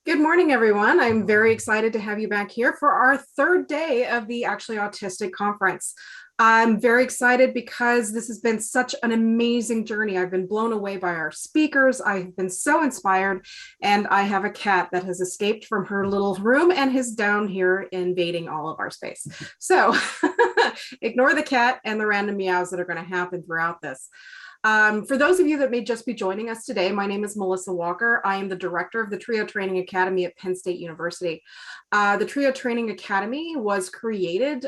Good morning, everyone. I'm very excited to have you back here for our third day of the Actually Autistic Conference. I'm very excited because this has been such an amazing journey. I've been blown away by our speakers. I've been so inspired, and I have a cat that has escaped from her little room and is down here invading all of our space. So ignore the cat and the random meows that are going to happen throughout this. For those of you that may just be joining us today, my name is Melissa Walker. I am the director of the TRIO Training Academy at Penn State University. The TRIO Training Academy was created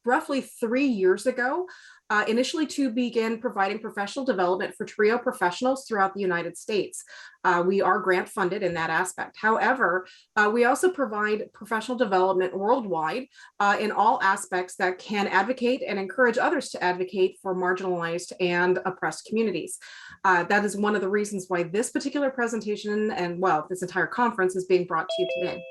roughly 3 years ago, initially to begin providing professional development for TRIO professionals throughout the United States. We are grant funded in that aspect. However, we also provide professional development worldwide in all aspects that can advocate and encourage others to advocate for marginalized and oppressed communities. That is one of the reasons why this particular presentation and, well, this entire conference is being brought to you today.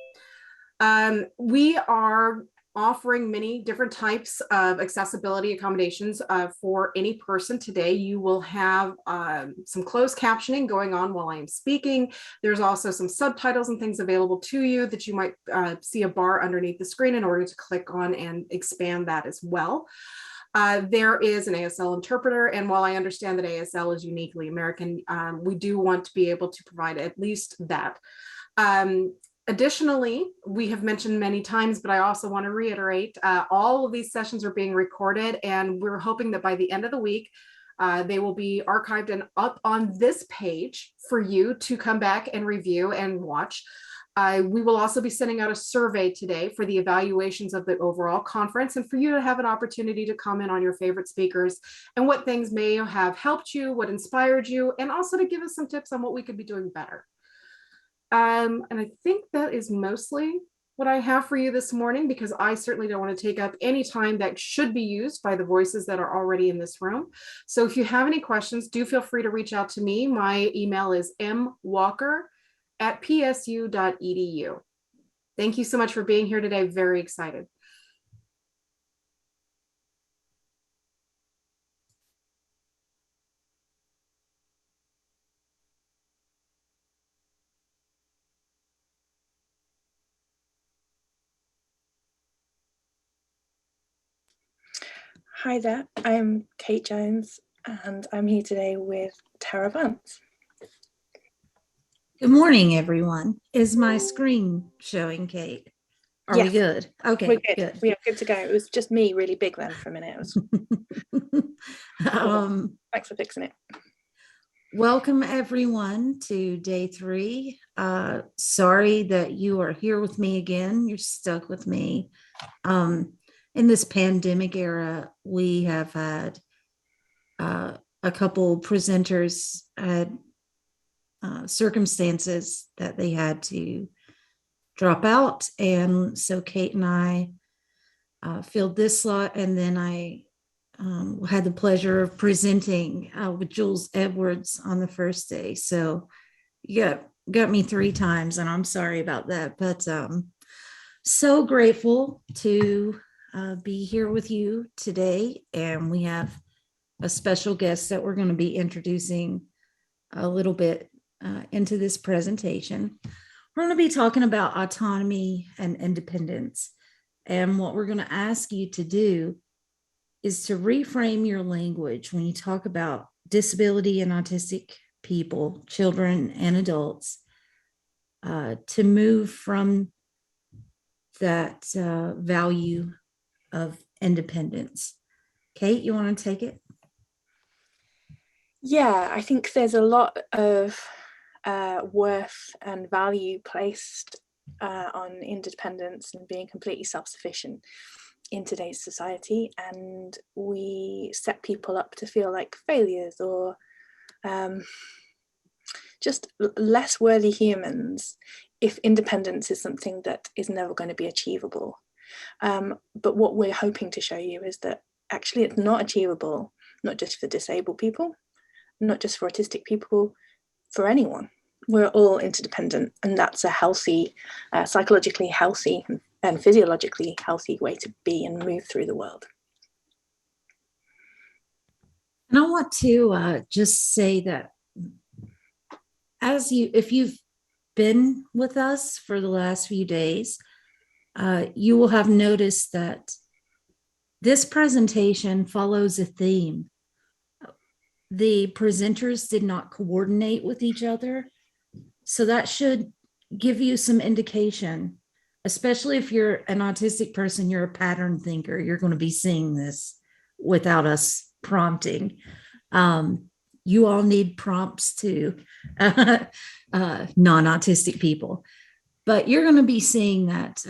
We are offering many different types of accessibility accommodations for any person today. You will have some closed captioning going on while I am speaking. There's also some subtitles and things available to you that you might see a bar underneath the screen in order to click on and expand that as well. There is an ASL interpreter, and while I understand that ASL is uniquely American, we do want to be able to provide at least that. Additionally, we have mentioned many times, but I also want to reiterate, all of these sessions are being recorded, and we're hoping that by the end of the week, they will be archived and up on this page for you to come back and review and watch. We will also be sending out a survey today for the evaluations of the overall conference and for you to have an opportunity to comment on your favorite speakers and what things may have helped you, what inspired you, and also to give us some tips on what we could be doing better. And I think that is mostly what I have for you this morning, because I certainly don't want to take up any time that should be used by the voices that are already in this room. So if you have any questions, do feel free to reach out to me. My email is mwalker@psu.edu. Thank you so much for being here today. Very excited. Hi there, I'm Kate Jones and I'm here today with Tara Vance. Good morning, everyone. Is my screen showing, Kate? Are we good? Okay, we're good. We are good to go. It was just me really big then for a minute. Thanks for fixing it. Welcome, everyone, to day 3. Sorry that you are here with me again. You're stuck with me. In this pandemic era, we have had a couple presenters had circumstances that they had to drop out. And so Kate and I filled this slot, and then I had the pleasure of presenting with Jules Edwards on the first day. So you got me 3 times, and I'm sorry about that, but so grateful to be here with you today. And we have a special guest that we're going to be introducing a little bit into this presentation. We're going to be talking about autonomy and independence. And what we're going to ask you to do is to reframe your language when you talk about disability and autistic people, children and adults, to move from that value of independence. Kate, you want to take it? Yeah, I think there's a lot of worth and value placed on independence and being completely self-sufficient in today's society, and we set people up to feel like failures or just less worthy humans if independence is something that is never going to be achievable. But what we're hoping to show you is that actually it's not achievable, not just for disabled people, not just for autistic people, for anyone. We're all interdependent, and that's a healthy, psychologically healthy and physiologically healthy way to be and move through the world. And I want to just say that if you've been with us for the last few days, you will have noticed that this presentation follows a theme. The presenters did not coordinate with each other. So that should give you some indication, especially if you're an autistic person, you're a pattern thinker, you're going to be seeing this without us prompting. You all need prompts too, non-autistic people. But you're going to be seeing that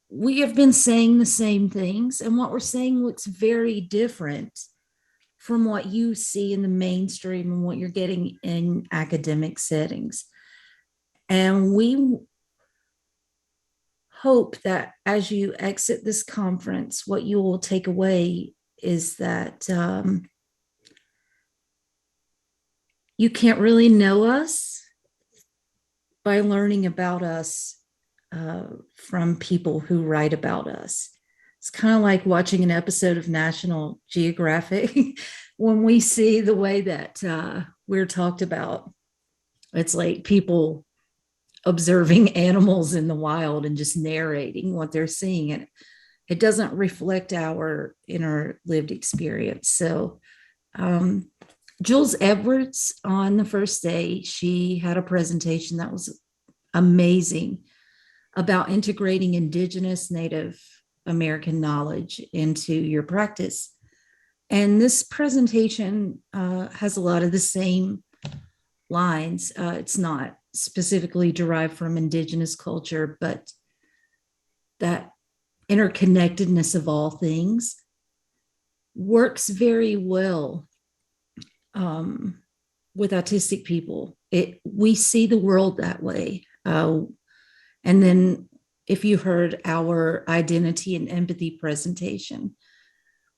we have been saying the same things, and what we're saying looks very different from what you see in the mainstream and what you're getting in academic settings. And we hope that as you exit this conference, what you will take away is that you can't really know us by learning about us from people who write about us. It's kind of like watching an episode of National Geographic when we see the way that we're talked about. It's like people observing animals in the wild and just narrating what they're seeing. And it doesn't reflect our inner lived experience. So Jules Edwards, on the first day, she had a presentation that was amazing about integrating Indigenous Native American knowledge into your practice. And this presentation has a lot of the same lines. It's not specifically derived from Indigenous culture, but that interconnectedness of all things works very well with autistic people. We see the world that way. And then if you heard our identity and empathy presentation,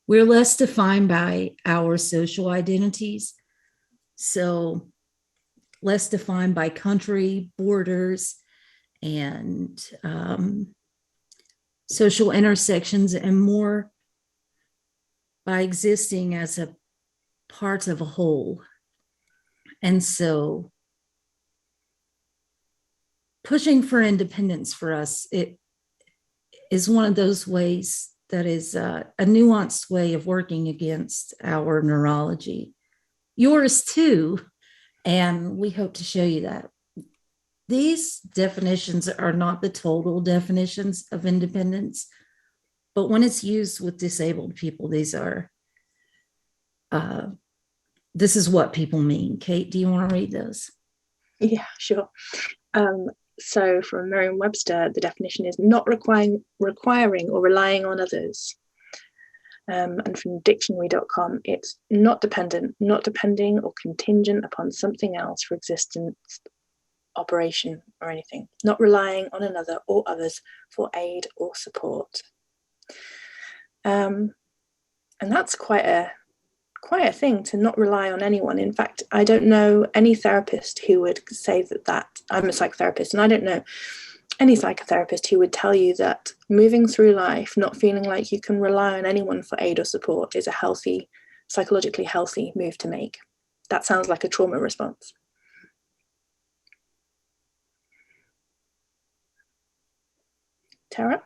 we're less defined by our social identities. So less defined by country, borders, and social intersections, and more by existing as a part of a whole. And so pushing for independence for us, it is one of those ways that is a nuanced way of working against our neurology. Yours too, and we hope to show you that. These definitions are not the total definitions of independence, but when it's used with disabled people, these are, this is what people mean. Kate, do you want to read those? Yeah, sure. So from Merriam-Webster, the definition is not requiring or relying on others. And from dictionary.com, it's not dependent, not depending or contingent upon something else for existence, operation, or anything. Not relying on another or others for aid or support. And that's quite a thing, to not rely on anyone. In fact, I don't know any therapist who would say that I'm a psychotherapist, and I don't know any psychotherapist who would tell you that moving through life not feeling like you can rely on anyone for aid or support is a healthy, psychologically healthy move to make. That sounds like a trauma response. Tara?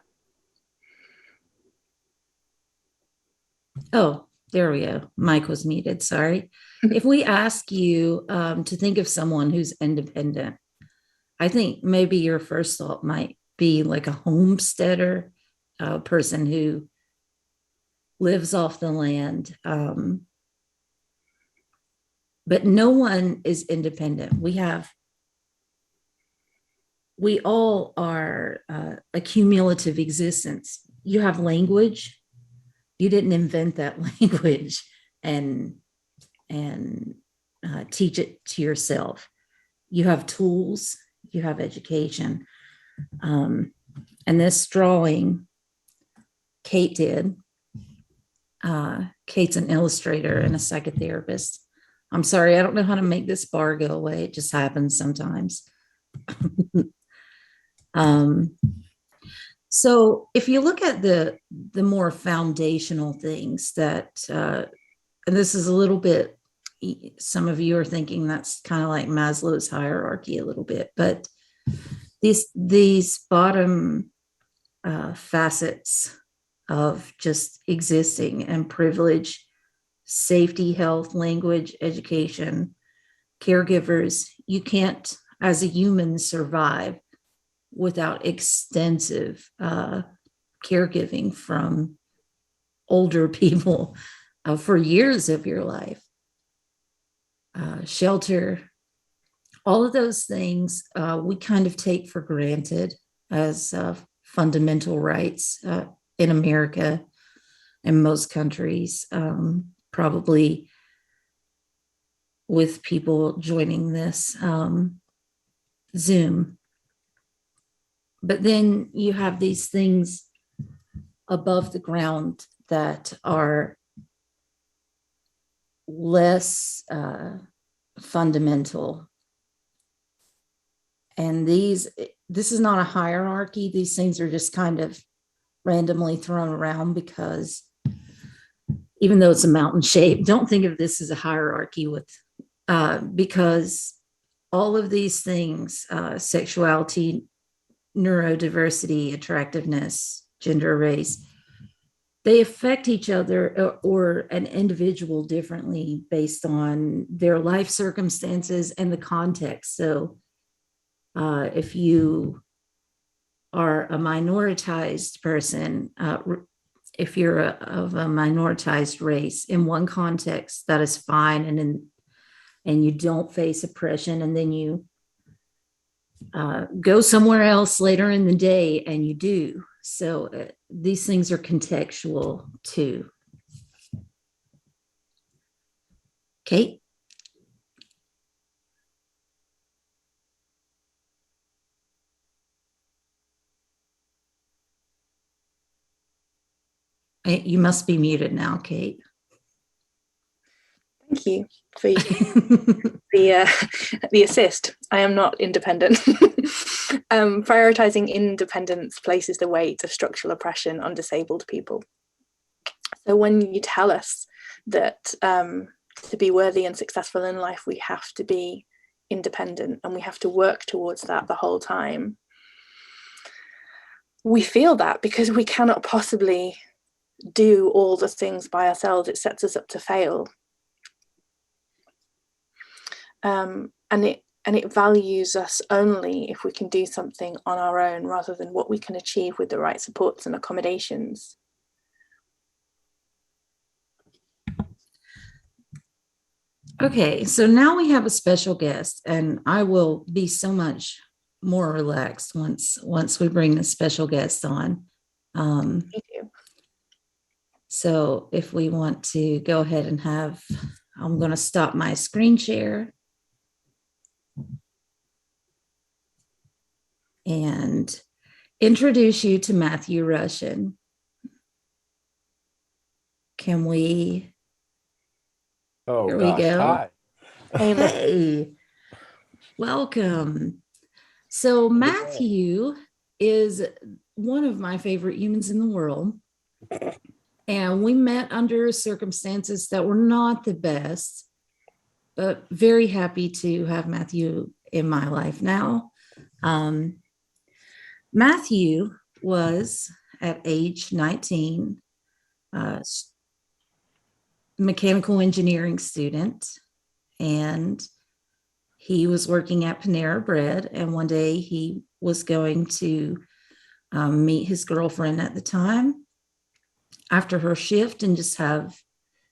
Oh, there we go. Mike was muted, sorry. If we ask you to think of someone who's independent, I think maybe your first thought might be like a homesteader, a person who lives off the land. But no one is independent. We all are a cumulative existence. You have language. You didn't invent that language and teach it to yourself. You have tools. You have education. And this drawing, Kate did. Kate's an illustrator and a psychotherapist. I'm sorry, I don't know how to make this bar go away. It just happens sometimes. So if you look at the more foundational things that, and this is a little bit some of you are thinking that's kind of like Maslow's hierarchy a little bit, but these bottom facets of just existing and privilege, safety, health, language, education, caregivers, you can't, as a human, survive without extensive caregiving from older people for years of your life. Shelter, all of those things we kind of take for granted as fundamental rights in America and most countries, probably with people joining this Zoom. But then you have these things above the ground that are less fundamental. And this is not a hierarchy. These things are just kind of randomly thrown around because even though it's a mountain shape, don't think of this as a hierarchy because all of these things, sexuality, neurodiversity, attractiveness, gender, race, they affect each other or an individual differently based on their life circumstances and the context. So if you are a minoritized person, if you're of a minoritized race, in one context, that is fine, and you don't face oppression, and then you go somewhere else later in the day and you do. So these things are contextual too. Kate? You must be muted now, Kate. Thank you for the assist. I am not independent. Prioritizing independence places the weight of structural oppression on disabled people. So when you tell us that to be worthy and successful in life, we have to be independent and we have to work towards that the whole time, we feel that because we cannot possibly do all the things by ourselves. It sets us up to fail. And it values us only if we can do something on our own rather than what we can achieve with the right supports and accommodations. Okay, so now we have a special guest, and I will be so much more relaxed once we bring the special guest on. Me too. So if we want to go ahead and I'm going to stop my screen share and introduce you to Matthew Rushin. Can we? Oh, here gosh. We go. Hi. Hey, welcome. So Matthew is one of my favorite humans in the world. And we met under circumstances that were not the best, but very happy to have Matthew in my life now. Matthew was, at age 19, a mechanical engineering student, and he was working at Panera Bread, and one day he was going to meet his girlfriend at the time after her shift and just have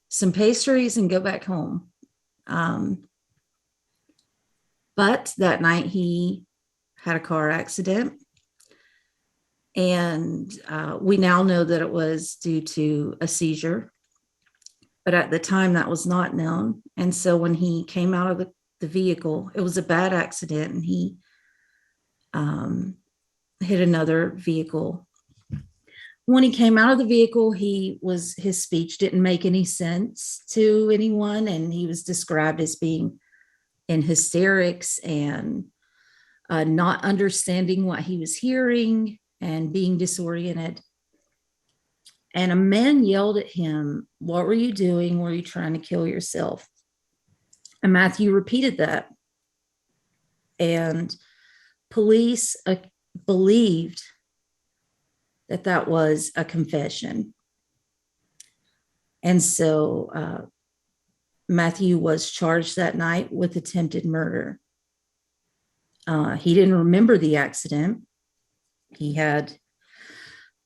some pastries and go back home. But that night he had a car accident, and we now know that it was due to a seizure. But at the time that was not known. And so when he came out of the vehicle, it was a bad accident, and he hit another vehicle. When he came out of the vehicle, his speech didn't make any sense to anyone, and he was described as being in hysterics and not understanding what he was hearing and being disoriented. And a man yelled at him, "What were you doing? Were you trying to kill yourself?" And Matthew repeated that. And police believed that that was a confession. And so Matthew was charged that night with attempted murder. He didn't remember the accident. He had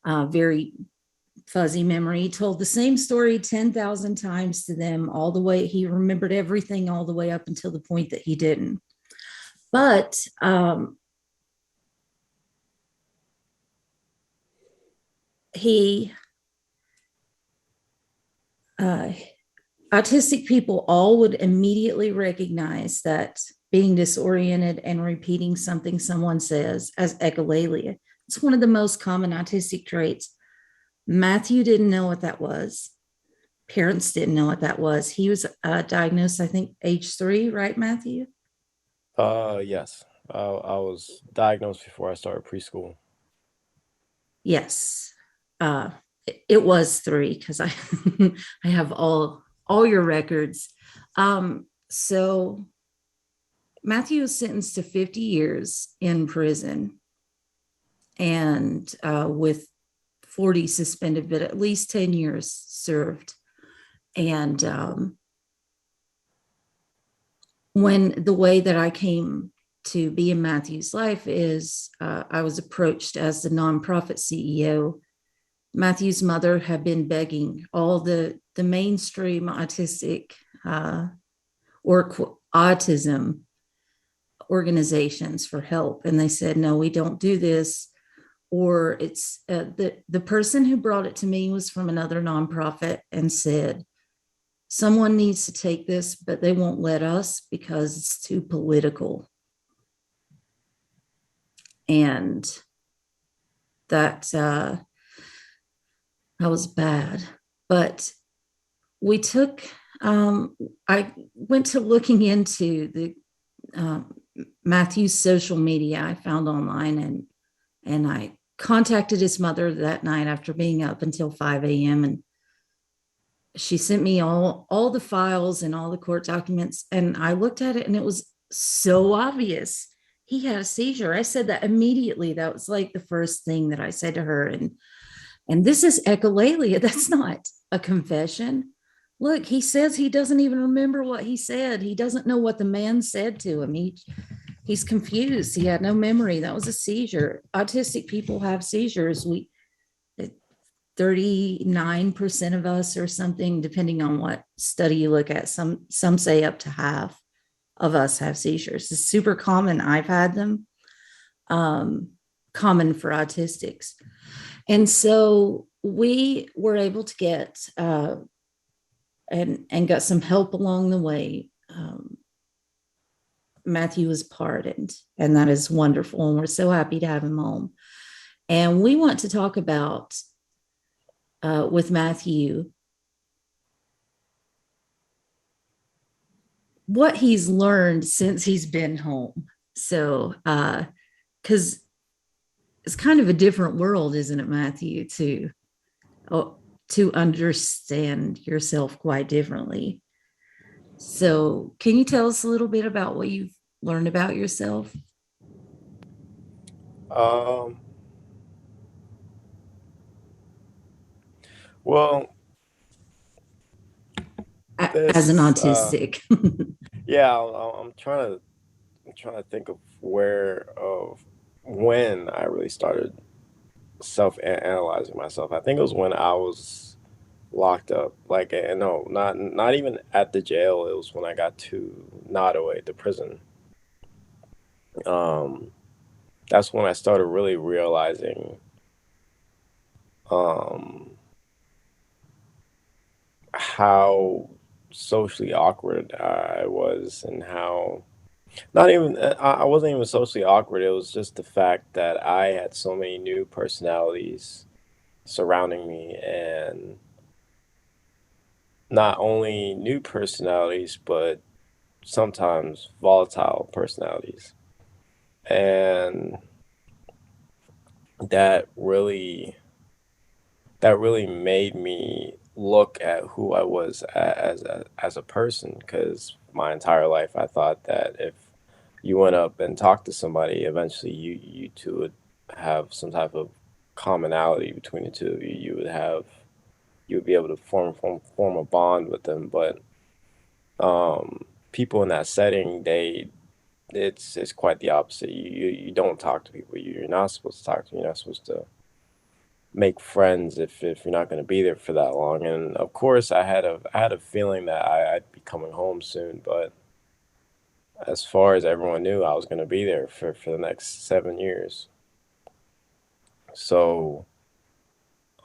a very fuzzy memory. He told the same story 10,000 times to them, all the way. He remembered everything all the way up until the point that he didn't. But autistic people all would immediately recognize that being disoriented and repeating something someone says as echolalia. It's one of the most common autistic traits. Matthew didn't know what that was. Parents didn't know what that was. He was diagnosed, I think, age 3, right, Matthew? Yes. I was diagnosed before I started preschool. Yes. It was 3 because I I have all your records. So Matthew was sentenced to 50 years in prison and with 40 suspended, but at least 10 years served. And when the way that I came to be in Matthew's life is I was approached as the nonprofit CEO. Matthew's mother had been begging all the mainstream autistic or autism organizations for help. And they said, no, we don't do this. Or it's the person who brought it to me was from another nonprofit and said, someone needs to take this, but they won't let us because it's too political. And that was bad. But we took, I went to looking into the Matthew's social media I found online, and I contacted his mother that night after being up until 5 a.m. and she sent me all the files and all the court documents, and I looked at it and it was so obvious. He had a seizure. I said that immediately. That was like the first thing that I said to her. And this is echolalia. That's not a confession. Look, he says he doesn't even remember what he said. He doesn't know what the man said to him. He's confused. He had no memory. That was a seizure. Autistic people have seizures. 39% of us or something, depending on what study you look at. Some say up to half of us have seizures. It's super common. I've had them. Common for autistics. And so we were able to get and got some help along the way. Matthew was pardoned, and that is wonderful. And we're so happy to have him home. And we want to talk about with Matthew what he's learned since he's been home. So, because it's kind of a different world, isn't it, Matthew, to understand yourself quite differently. So can you tell us a little bit about what you've learned about yourself? Well, As an this, autistic. yeah, I'm trying to think of when I really started self-analyzing myself. I think it was when I was locked up. Like, no, not even at the jail. It was when I got to Nottoway, the prison. That's when I started really realizing how socially awkward I was, and how not even I wasn't even socially awkward. It was just the fact that I had so many new personalities surrounding me, and not only new personalities, but sometimes volatile personalities. And that really made me look at who I was as a person, because my entire life I thought that if you went up and talked to somebody, eventually you two would have some type of commonality between the two of you. You would be able to form a bond with them. But people in that setting, it's quite the opposite. You don't talk to people. You're not supposed to talk to them. You're not supposed to make friends if you're not going to be there for that long. And of course, I had a feeling that I'd be coming home soon. But as far as everyone knew, I was going to be there for the next 7 years. So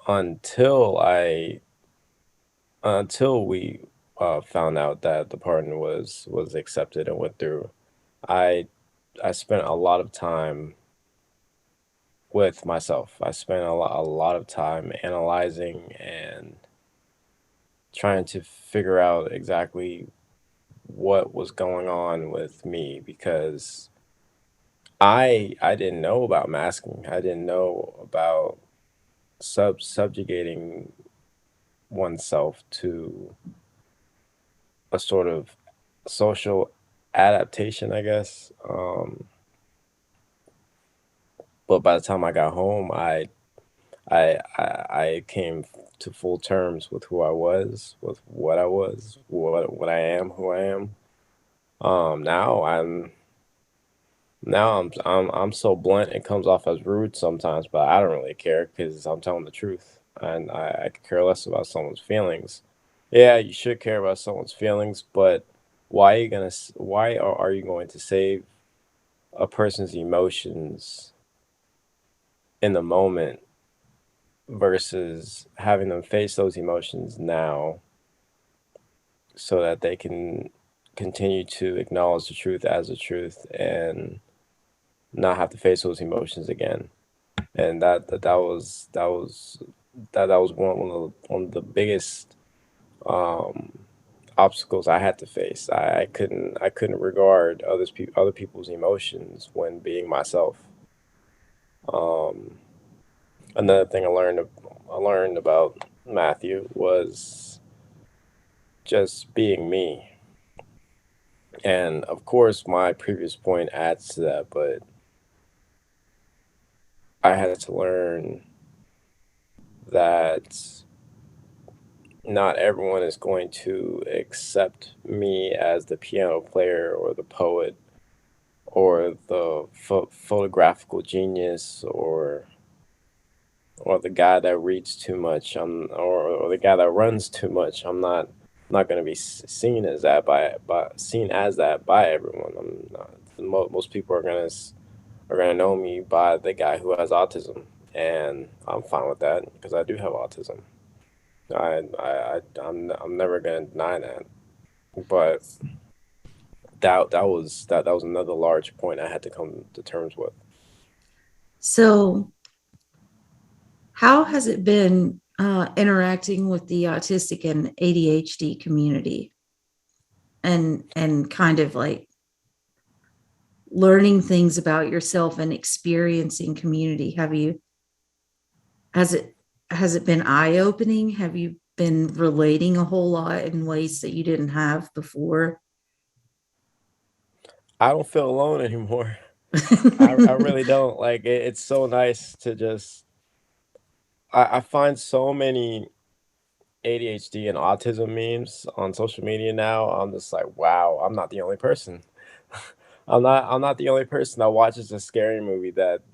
until I until we found out that the pardon was accepted and went through, I I spent a lot of time with myself. I spent a lot of time analyzing and trying to figure out exactly what was going on with me, because I didn't know about masking. I didn't know about subjugating oneself to a sort of social adaptation, I guess. But by the time I got home, I came to full terms with who I was, with what I was, what I am, who I am. Now I'm so blunt it comes off as rude sometimes, but I don't really care because I'm telling the truth, and I could care less about someone's feelings. Yeah, you should care about someone's feelings, but why are you going to save a person's emotions in the moment versus having them face those emotions now so that they can continue to acknowledge the truth as the truth and not have to face those emotions again. And that was one of the biggest um, obstacles I had to face. I couldn't regard other people's emotions when being myself. Um, Another thing I learned about Matthew was just being me. And of course, my previous point adds to that, but I had to learn that not everyone is going to accept me as the piano player or the poet or the photographical genius or the guy that reads too much. Or the guy that runs too much. I'm not going to be seen as that by everyone. I'm not, most people are gonna know me by the guy who has autism, and I'm fine with that because I do have autism. I'm never gonna deny that. But that was another large point I had to come to terms with. So, how has it been interacting with the autistic and ADHD community, and kind of like learning things about yourself and experiencing community? Has it has it been eye opening? Have you been relating a whole lot in ways that you didn't have before? I don't feel alone anymore. I really don't. Like it's so nice to just. I find so many ADHD and autism memes on social media now. I'm just like, wow, I'm not the only person. I'm not the only person that watches a scary movie that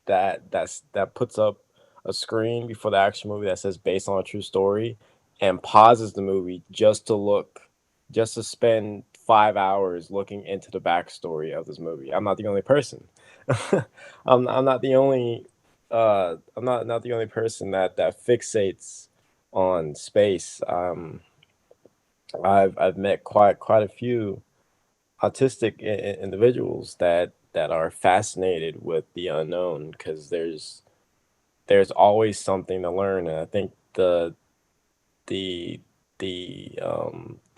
that puts up a screen before the action movie that says based on a true story and pauses the movie just to spend 5 hours looking into the backstory of this movie. I'm not the only person. I'm not the only not the only person that fixates on space. I've met quite a few autistic individuals that are fascinated with the unknown because there's always something to learn, and I think the the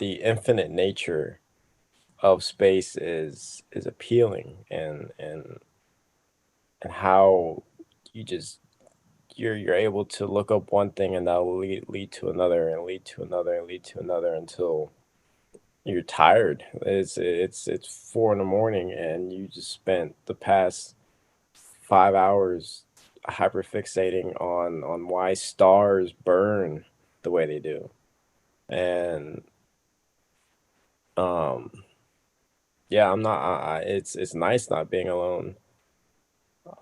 infinite nature of space is appealing, and how you just you're able to look up one thing and that'll lead to another and lead to another and lead to another until you're tired. It's 4 in the morning and you just spent the past 5 hours hyperfixating on why stars burn the way they do. And um yeah, I'm not it's nice not being alone.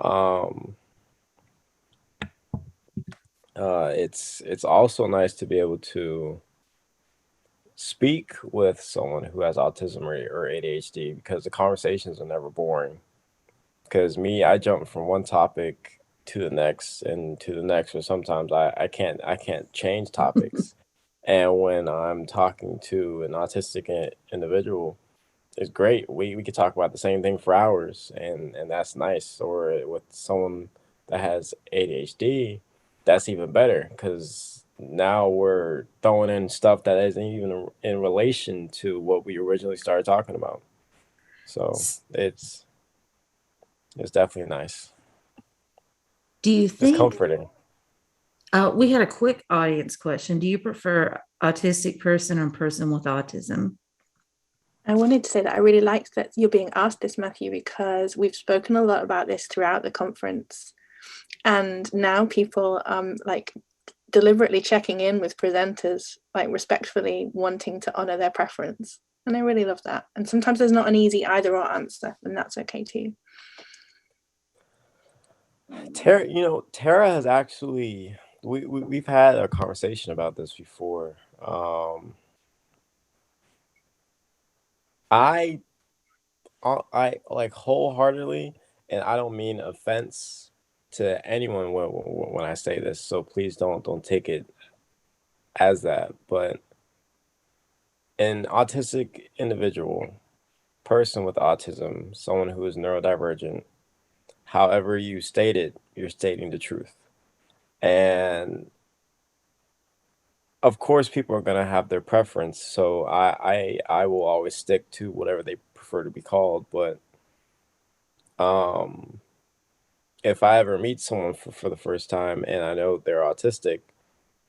Um it's also nice to be able to speak with someone who has autism or ADHD because the conversations are never boring. Because me, I jump from one topic to the next and to the next, or sometimes I can't change topics. And when I'm talking to an autistic individual, it's great. We could talk about the same thing for hours, and that's nice. Or with someone that has ADHD, that's even better because now we're throwing in stuff that isn't even in relation to what we originally started talking about. So it's definitely nice. Do you It's think, comforting. we had a quick audience question. Do you prefer autistic person or person with autism? I wanted to say that I really liked that you're being asked this, Matthew, because we've spoken a lot about this throughout the conference. And now people like deliberately checking in with presenters, like respectfully wanting to honor their preference. And I really love that. And sometimes there's not an easy either or answer, and that's okay too. Tara has actually we've had a conversation about this before. I I like wholeheartedly, and I don't mean offense to anyone when I say this, so please don't take it as that. But an autistic individual, person with autism, someone who is neurodivergent, however you state it, you're stating the truth. And of course, people are gonna have their preference, so I will always stick to whatever they prefer to be called. But um, if I ever meet someone for the first time and I know they're autistic,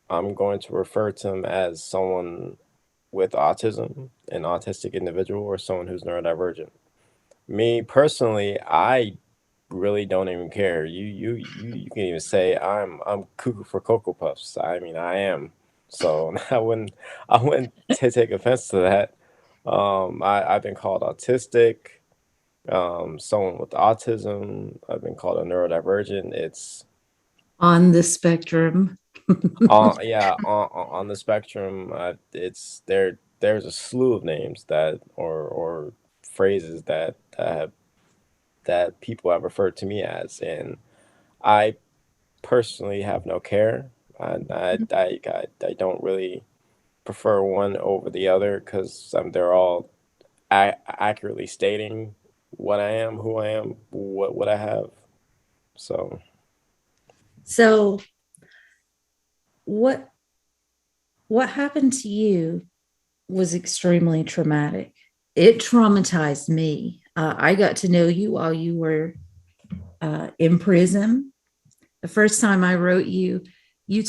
I'm going to refer to them as someone with autism, an autistic individual, or someone who's neurodivergent. Me personally, I really don't even care. You can even say I'm cuckoo for Cocoa Puffs. I mean, I am. So I wouldn't take offense to that. I've been called autistic, someone with autism. I've been called a neurodivergent. It's On the spectrum. yeah, on the spectrum. It's there. There's a slew of names that or phrases that people have referred to me as, and I personally have no care. I don't really prefer one over the other because they're all accurately stating what I am, who I am, what I have. So So what happened to you was extremely traumatic. It traumatized me. I got to know you while you were in prison. The first time I wrote you, you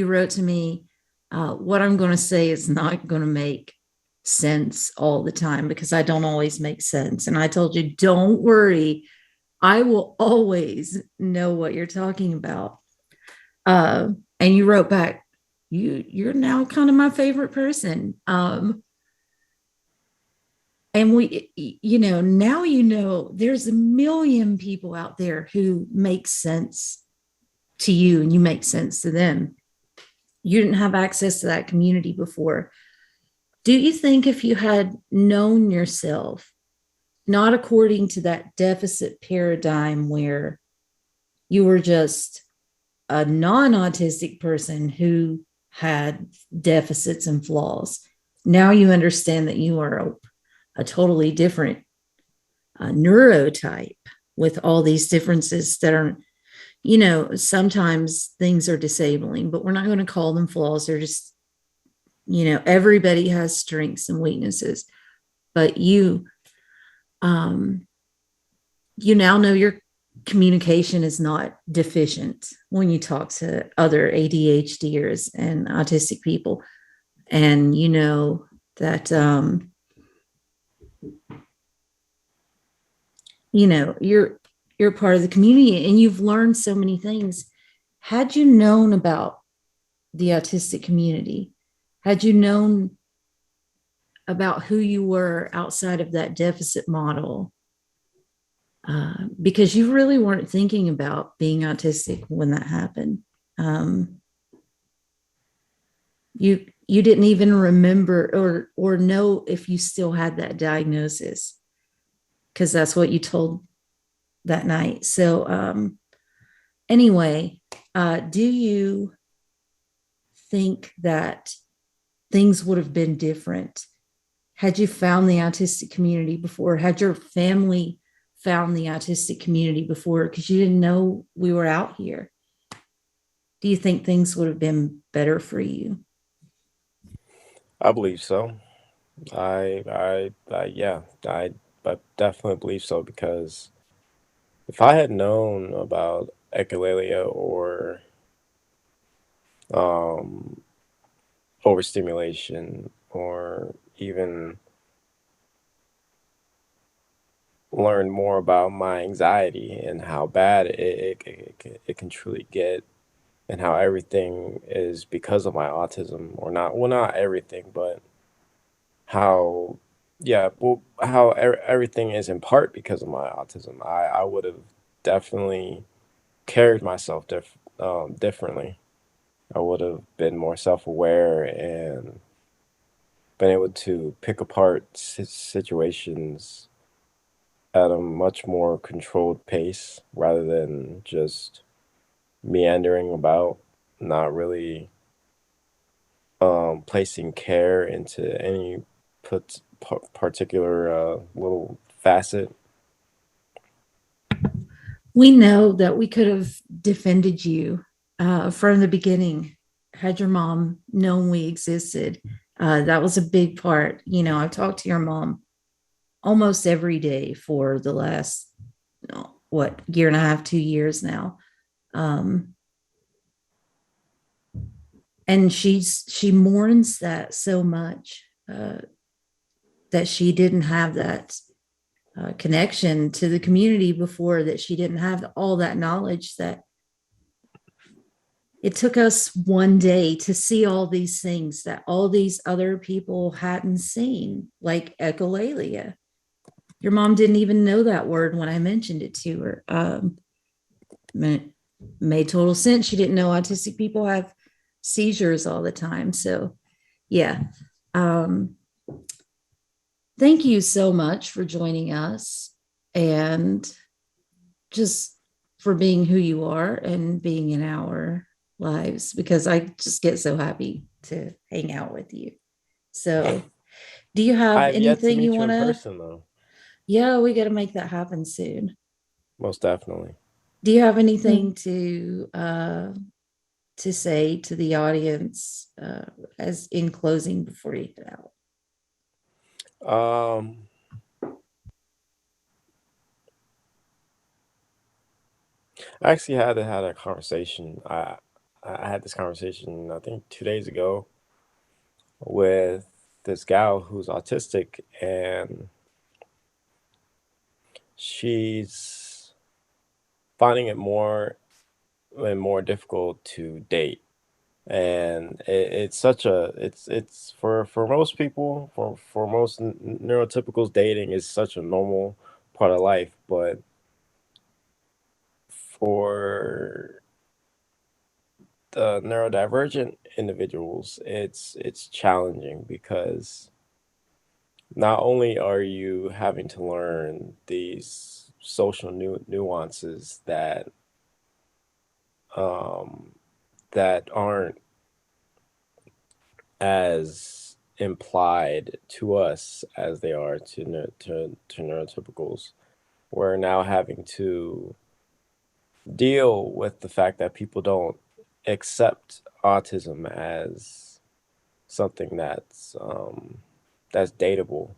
wrote to me, what I'm going to say is not going to make sense all the time because I don't always make sense. And I told you, don't worry, I will always know what you're talking about. And you wrote back, you're now kind of my favorite person. And now there's a million people out there who make sense to you and you make sense to them. You didn't have access to that community before. Do you think if you had known yourself, not according to that deficit paradigm where you were just a non-autistic person who had deficits and flaws, now you understand that you are a totally different neurotype with all these differences that are, sometimes things are disabling, but we're not going to call them flaws. They're just, everybody has strengths and weaknesses, but you now know communication is not deficient when you talk to other ADHDers and autistic people. And you know that, you know, you're part of the community and you've learned so many things. Had you known about the autistic community, had you known about who you were outside of that deficit model, because you really weren't thinking about being autistic when that happened. You didn't even remember or know if you still had that diagnosis, because that's what you told that night. So anyway, do you think that things would have been different had you found the autistic community before? Had your family found the autistic community before, because you didn't know we were out here? Do you think things would have been better for you? I believe so. Yeah, I definitely believe so because if I had known about echolalia or um, overstimulation or even learned more about my anxiety and how bad it can truly get and how everything is because of my autism or not, well, not everything, but how, yeah, well, how everything is in part because of my autism, I would have definitely carried myself differently. I would have been more self-aware and been able to pick apart situations at a much more controlled pace rather than just meandering about, not really placing care into any particular little facet. We know that we could have defended you from the beginning had your mom known we existed. That was a big part. You know, I've talked to your mom almost every day for the last, what, year and a half, 2 years now. Um, and she mourns that so much, that she didn't have that connection to the community before, that she didn't have all that knowledge, that it took us one day to see all these things that all these other people hadn't seen, like echolalia. Your mom didn't even know that word when I mentioned it to her. It made total sense. She didn't know autistic people have seizures all the time. So, yeah. Thank you so much for joining us and just for being who you are and being in our lives, because I just get so happy to hang out with you. So, do you have I have yet to anything you meet you want in to? person, though. Yeah, we got to make that happen soon. Most definitely. Do you have anything to say to the audience as in closing before you get out? Um, I actually had a conversation. I had this conversation I think 2 days ago with this gal who's autistic, and she's finding it more and more difficult to date. And it's such a it's for most people, for most neurotypicals, dating is such a normal part of life, but for the neurodivergent individuals, it's challenging because not only are you having to learn these social nuances um, that aren't as implied to us as they are to neurotypicals. We're now having to deal with the fact that people don't accept autism as something that's dateable.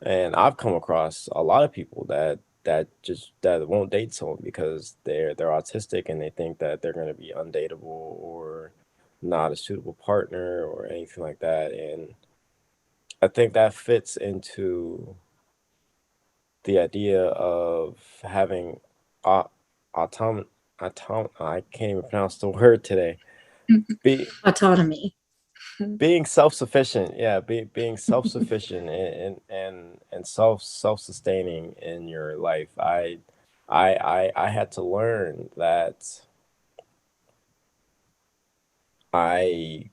And I've come across a lot of people that that won't date someone because they're autistic and they think that they're going to be undateable or not a suitable partner or anything like that. And I think that fits into the idea of having au- autom I can't even pronounce the word today. Be Autonomy. being self-sufficient, yeah, being self-sufficient and self-sustaining in your life. I had to learn that I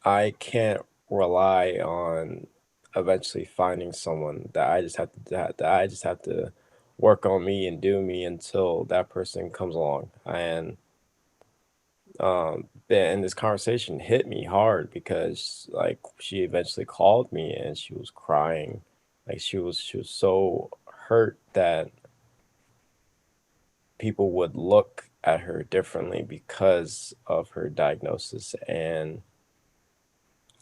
I can't rely on eventually finding someone. That I just have to that I just have to work on me and do me until that person comes along. And this conversation hit me hard because like she eventually called me and she was crying. Like she was so hurt that people would look at her differently because of her diagnosis. And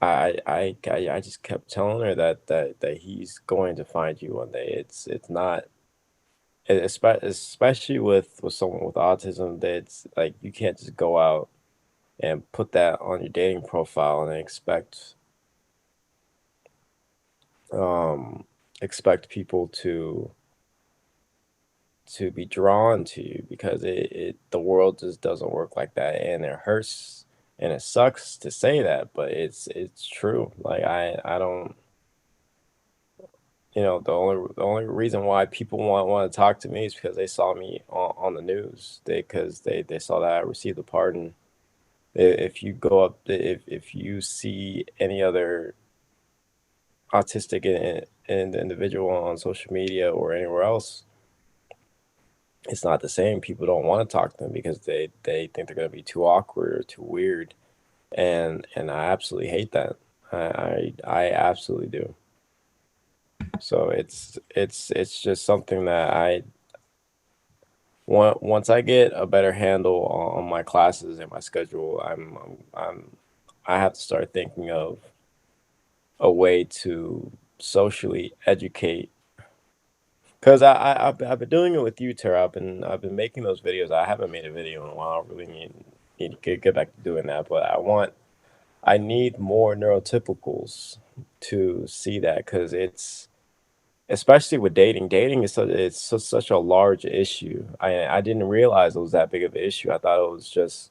I just kept telling her that he's going to find you one day. It's not especially with someone with autism, that's like you can't just go out and put that on your dating profile and um expect people to be drawn to you, because the world just doesn't work like that. And it hurts and it sucks to say that, but it's true. Like I don't, the only reason why people want to talk to me is because they saw me on the news. They saw that I received a pardon. If you go up, if you see any other autistic and individual on social media or anywhere else, it's not the same. People don't want to talk to them because they think they're going to be too awkward or too weird, and I absolutely hate that. I absolutely do. So it's just something that once I get a better handle on my classes and my schedule, I have to start thinking of a way to socially educate. Because I've been doing it with you, Tara. I've been making those videos. I haven't made a video in a while. I really need to get back to doing that. But I need more neurotypicals to see that, because it's, especially with dating. Dating is such a large issue. I didn't realize it was that big of an issue. I thought it was just,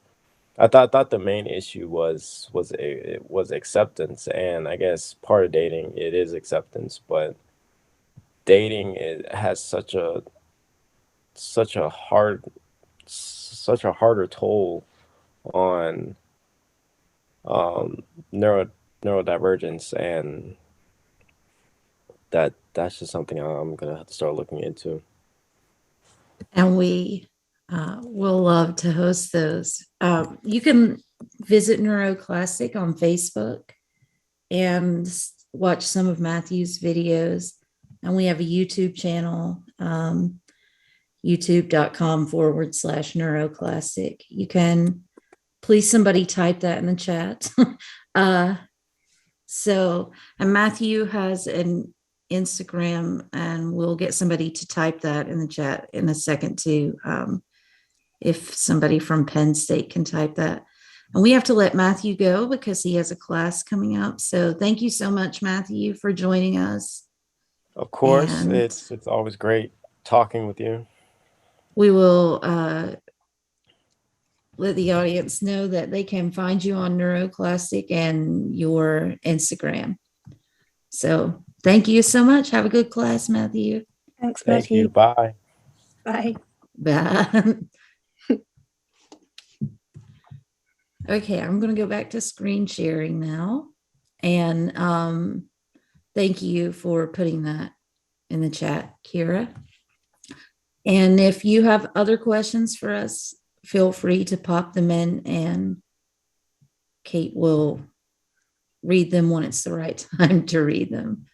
I thought the main issue was acceptance, and I guess part of dating it is acceptance, but dating it has such a hard such a harder toll on um neuro neurodivergence, and that's just something I'm gonna have to start looking into. And we will love to host those. You can visit Neuroclassic on Facebook and watch some of Matthew's videos. And we have a YouTube channel, youtube.com/neuroclassic. You can, please somebody type that in the chat. And Matthew has an Instagram, and we'll get somebody to type that in the chat in a second too. If somebody from Penn State can type that. And we have to let Matthew go because he has a class coming up. So thank you so much, Matthew, for joining us. Of course, And it's always great talking with you. we will let the audience know that they can find you on Neuroclassic and your Instagram. So thank you so much. Have a good class, Matthew. Thanks, Thank Matthew. you. Bye. Bye. Bye. Okay, I'm going to go back to screen sharing now. And thank you for putting that in the chat, Kira. And if you have other questions for us, feel free to pop them in, and Kate will read them when it's the right time to read them.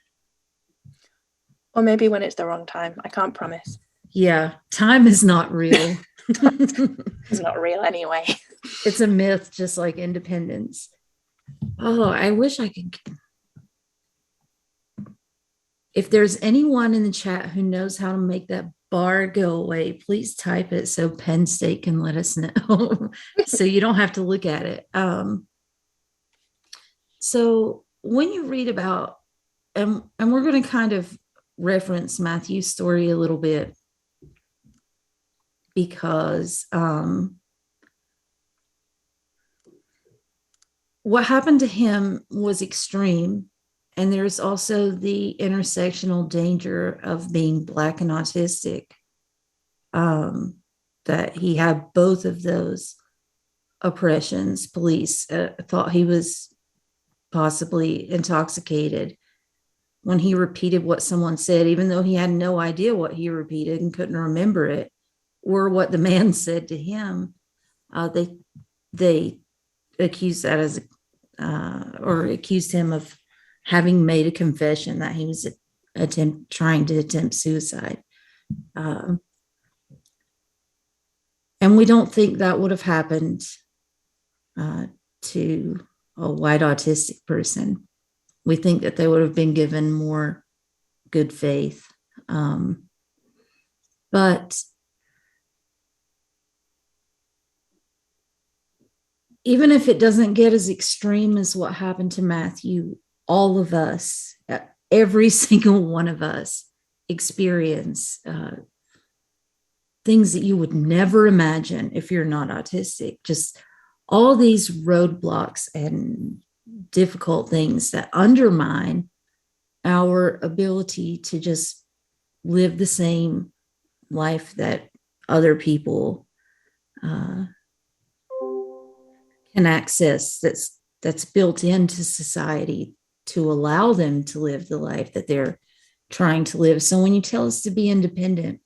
Or maybe when it's the wrong time. I can't promise. Yeah, time is not real. It's not real anyway. It's a myth, just like independence. Oh, I wish I could. If there's anyone in the chat who knows how to make that bar go away, please type it so Penn State can let us know so you don't have to look at it. So when you read about, and we're going to kind of reference Matthew's story a little bit because what happened to him was extreme. And there's also the intersectional danger of being Black and autistic, that he had both of those oppressions. Police thought he was possibly intoxicated when he repeated what someone said, even though he had no idea what he repeated and couldn't remember it or what the man said to him. They accused that as or accused him of having made a confession that he was trying to attempt suicide. And we don't think that would have happened to a white autistic person. We think that they would have been given more good faith. But even if it doesn't get as extreme as what happened to Matthew, all of us, every single one of us, experience things that you would never imagine if you're not autistic. Just all these roadblocks and difficult things that undermine our ability to just live the same life that other people can access, that's built into society to allow them to live the life that they're trying to live. So when you tell us to be independent,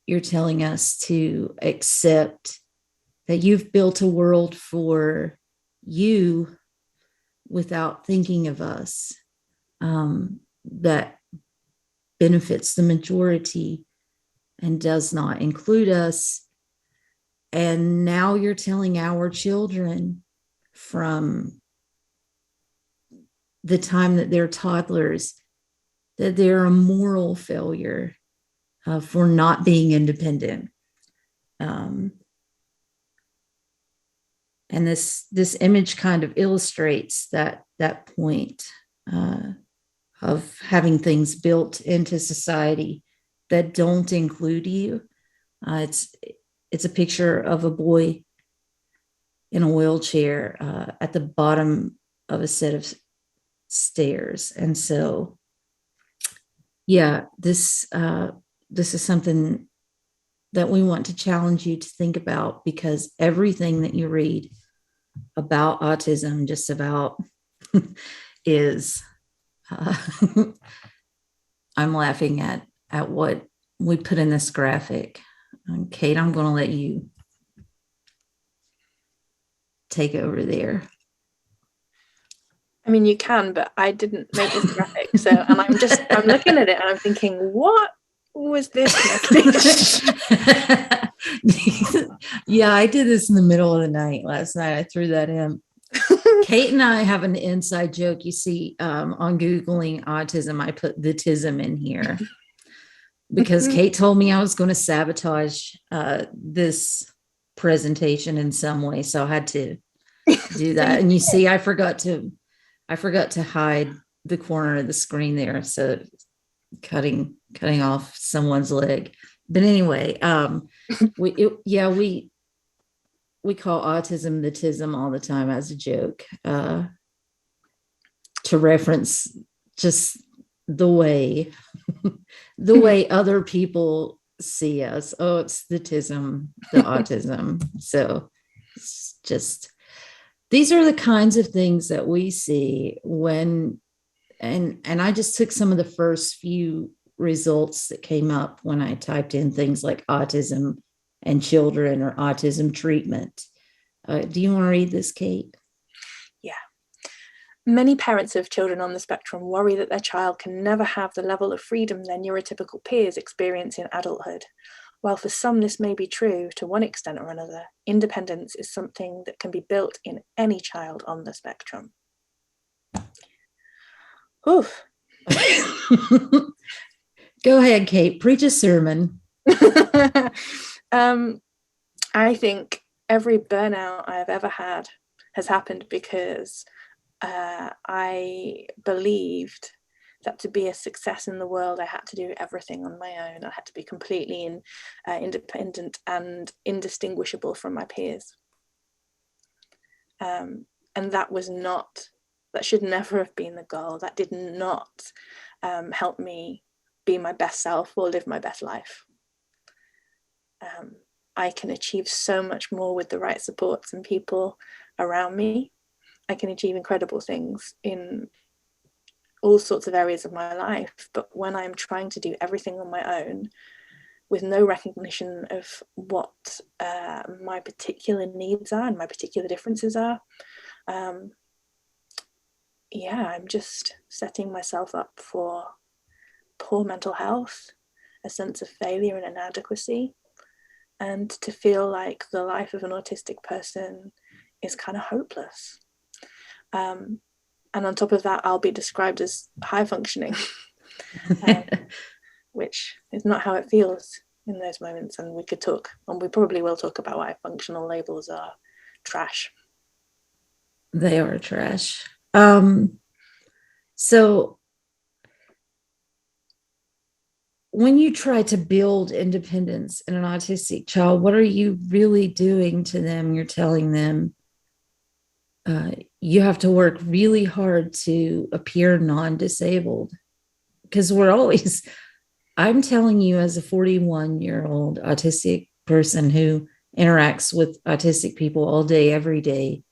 you're telling us to accept that you've built a world for you without thinking of us, that benefits the majority and does not include us. And now you're telling our children from the time that they're toddlers that they're a moral failure for not being independent. And this image kind of illustrates that point of having things built into society that don't include you. It's a picture of a boy in a wheelchair at the bottom of a set of stairs. And so, yeah, this is something that we want to challenge you to think about, because everything that you read about autism just about is I'm laughing at what we put in this graphic. Kate, I'm going to let you take over there. I mean, you can, but I didn't make this graphic. So, and I'm looking at it and I'm thinking, what was this message? Yeah, I did this in the middle of the night last night. I threw that in. Kate and I have an inside joke. You see, on Googling autism, I put the tism in here because Kate told me I was going to sabotage this presentation in some way. So I had to do that. And you see, I forgot to hide the corner of the screen there. So cutting off someone's leg. But anyway, we call autism the tism all the time as a joke, to reference just the way other people see us. Oh, it's the tism, the autism. So it's just, these are the kinds of things that we see when, and I just took some of the first few results that came up when I typed in things like autism and children or autism treatment. Do you want to read this, Kate? Yeah. Many parents of children on the spectrum worry that their child can never have the level of freedom their neurotypical peers experience in adulthood. While for some this may be true to one extent or another, independence is something that can be built in any child on the spectrum. Oof. Go ahead, Kate. Preach a sermon. I think every burnout I've ever had has happened because I believed that to be a success in the world, I had to do everything on my own. I had to be completely independent and indistinguishable from my peers. And that should never have been the goal. That did not help me be my best self or live my best life. I can achieve so much more with the right supports and people around me. I can achieve incredible things in all sorts of areas of my life. But when I'm trying to do everything on my own with no recognition of what my particular needs are and my particular differences are, I'm just setting myself up for poor mental health, a sense of failure and inadequacy, and to feel like the life of an autistic person is kind of hopeless. And on top of that, I'll be described as high functioning, which is not how it feels in those moments. And we could talk, and we probably will talk about why functional labels are trash. They are trash. So when you try to build independence in an autistic child, what are you really doing to them? You're telling them you have to work really hard to appear non-disabled, because I'm telling you, as a 41-year-old autistic person who interacts with autistic people all day, every day,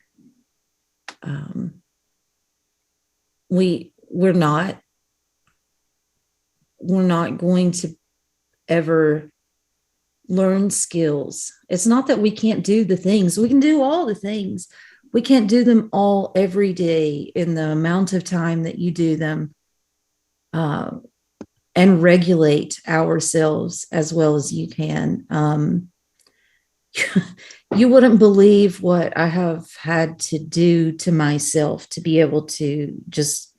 we're not going to ever learn skills. It's not that we can't do the things. We can do all the things. We can't do them all every day in the amount of time that you do them, and regulate ourselves as well as you can. You wouldn't believe what I have had to do to myself to be able to just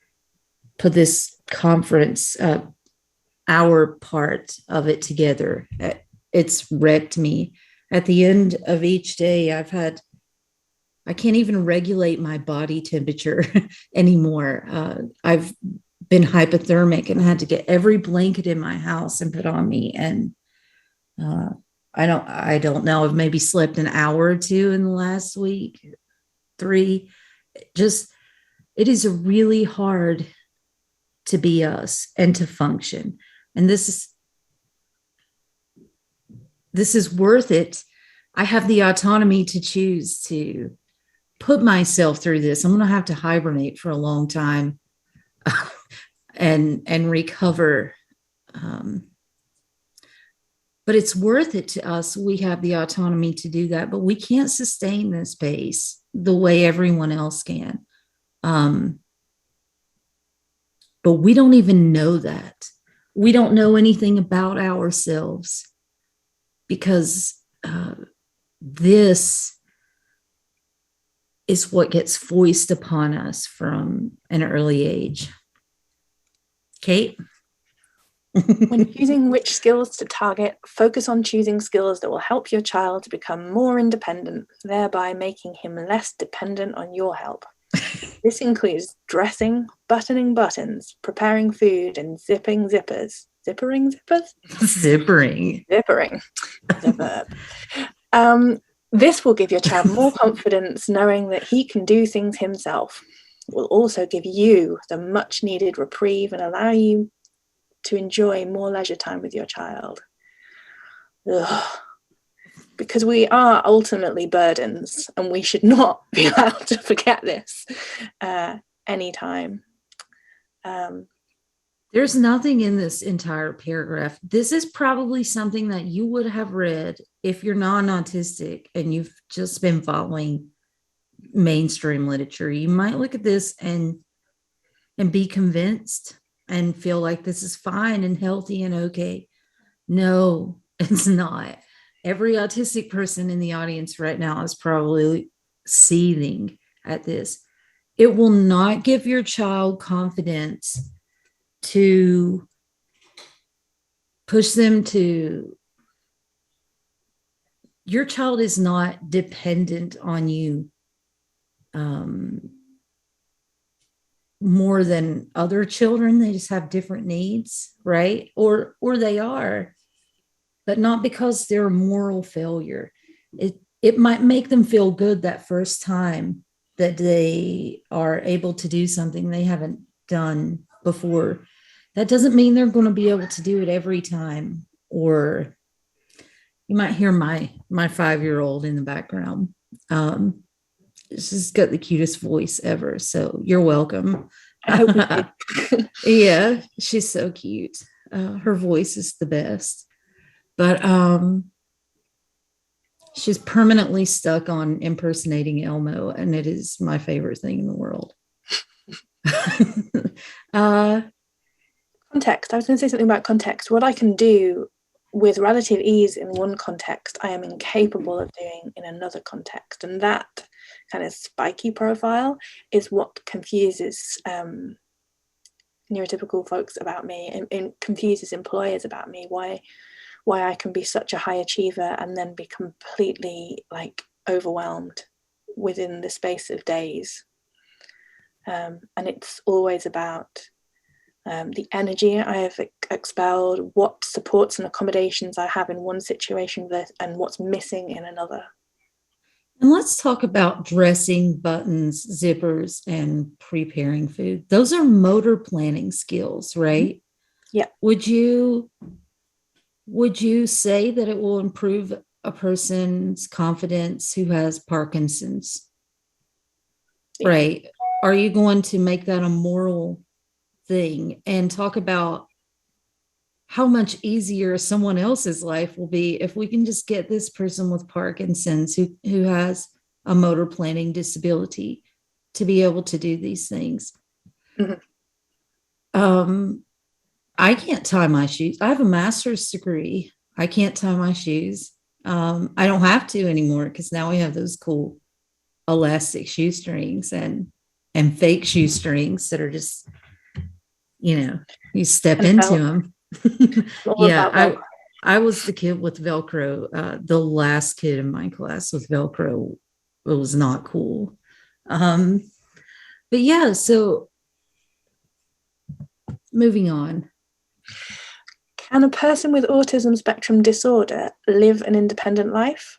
put this conference, our part of it together. It's wrecked me. At the end of each day, I can't even regulate my body temperature anymore. I've been hypothermic and had to get every blanket in my house and put on me. And I don't know, I've maybe slept an hour or two in the last week, 3. It is really hard to be us and to function. And this is worth it. I have the autonomy to choose to put myself through this. I'm going to have to hibernate for a long time and recover. But it's worth it to us. We have the autonomy to do that, but we can't sustain this pace the way everyone else can. But we don't even know that. We don't know anything about ourselves, because this is what gets foisted upon us from an early age. Kate? When choosing which skills to target, focus on choosing skills that will help your child to become more independent, thereby making him less dependent on your help. This includes dressing, buttoning buttons, preparing food, and zipping zippers. Zippering zippers? Zippering. Zippering. The verb. This will give your child more confidence knowing that he can do things himself. It will also give you the much needed reprieve and allow you to enjoy more leisure time with your child. Ugh. Because we are ultimately burdens, and we should not be allowed to forget this anytime. There's nothing in this entire paragraph. This is probably something that you would have read if you're non-autistic and you've just been following mainstream literature. You might look at this and be convinced and feel like this is fine and healthy and okay. No, it's not. Every autistic person in the audience right now is probably seething at this. It will not give your child confidence to push them to, your child is not dependent on you more than other children. They just have different needs, right? Or they are, but not because they're a moral failure. It might make them feel good that first time that they are able to do something they haven't done before. That doesn't mean they're going to be able to do it every time. Or you might hear my 5-year-old in the background. She's got the cutest voice ever. So you're welcome. I hope we do. Yeah, she's so cute. Her voice is the best. But she's permanently stuck on impersonating Elmo, and it is my favorite thing in the world. Context. I was going to say something about context. What I can do with relative ease in one context, I am incapable of doing in another context. And that kind of spiky profile is what confuses neurotypical folks about me, and confuses employers about me, why I can be such a high achiever and then be completely like overwhelmed within the space of days. And it's always about the energy I have expelled, what supports and accommodations I have in one situation and what's missing in another. And let's talk about dressing, buttons, zippers, and preparing food. Those are motor planning skills, right? Yeah. Would you say that it will improve a person's confidence who has Parkinson's? Yeah. Right. Are you going to make that a moral thing and talk about how much easier someone else's life will be if we can just get this person with Parkinson's who has a motor planning disability to be able to do these things? Mm-hmm. I can't tie my shoes. I have a master's degree. I can't tie my shoes. I don't have to anymore because now we have those cool elastic shoestrings and fake shoestrings that are just, you step into them. Yeah, I was the kid with Velcro. The last kid in my class with Velcro. It was not cool. But yeah, so moving on. Can a person with autism spectrum disorder live an independent life?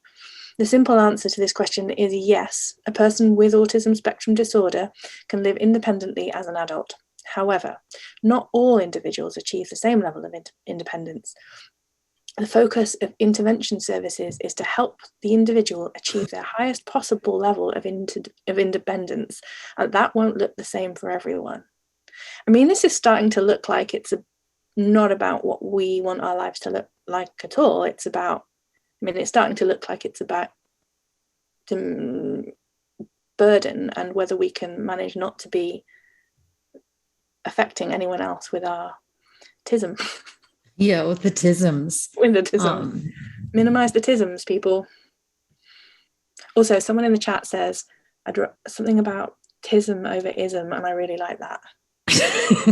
The simple answer to this question is yes. A person with autism spectrum disorder can live independently as an adult. However, not all individuals achieve the same level of independence. The focus of intervention services is to help the individual achieve their highest possible level of independence, and that won't look the same for everyone. I mean, this is starting to look like it's not about what we want our lives to look like at all. It's starting to look like it's about the burden and whether we can manage not to be affecting anyone else with our tism. Yeah, with the tisms. With the tism. Minimize the tisms, people. Also, someone in the chat says something about tism over ism, and I really like that.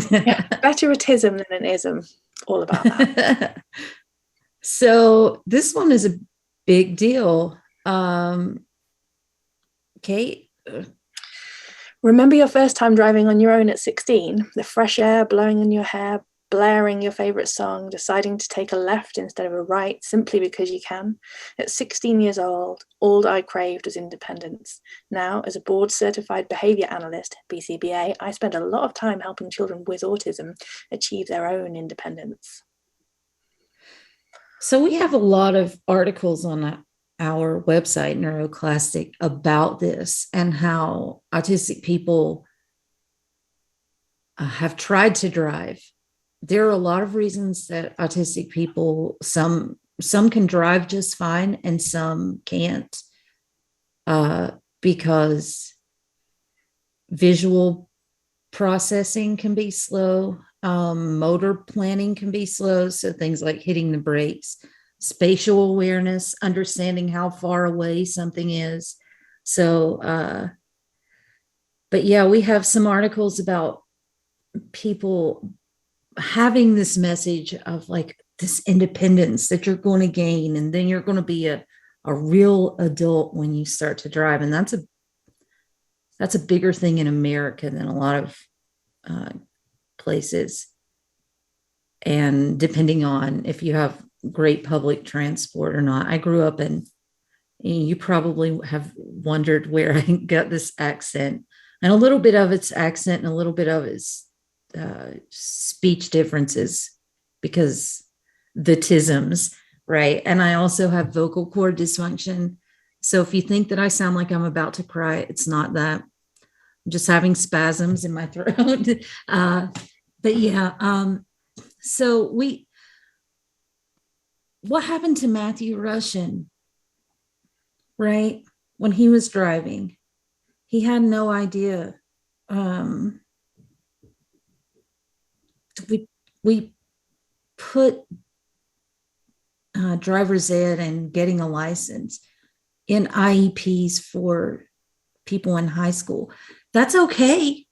Yeah, better a tism than an ism. All about that. So this one is a big deal. Kate? Remember your first time driving on your own at 16? The fresh air blowing in your hair, blaring your favorite song, deciding to take a left instead of a right simply because you can. At 16 years old, all I craved was independence. Now, as a board-certified behaviour analyst, BCBA, I spend a lot of time helping children with autism achieve their own independence. So we have a lot of articles on our website, Neuroclastic, about this and how autistic people have tried to drive. There are a lot of reasons that autistic people, some can drive just fine and some can't, because visual processing can be slow, motor planning can be slow, so things like hitting the brakes, spatial awareness, understanding how far away something is. So, but yeah, we have some articles about people having this message of like, this independence that you're going to gain, and then you're going to be a real adult when you start to drive. And that's a bigger thing in America than a lot of places. And depending on if you have great public transport or not. I grew up in, you probably have wondered where I got this accent, and a little bit of its accent and a little bit of its speech differences, because the tisms, right? And I also have vocal cord dysfunction. So if you think that I sound like I'm about to cry, it's not that. I'm just having spasms in my throat. But yeah, so what happened to Matthew Russian, right? When he was driving, he had no idea. We put driver's ed and getting a license in IEPs for people in high school. That's okay.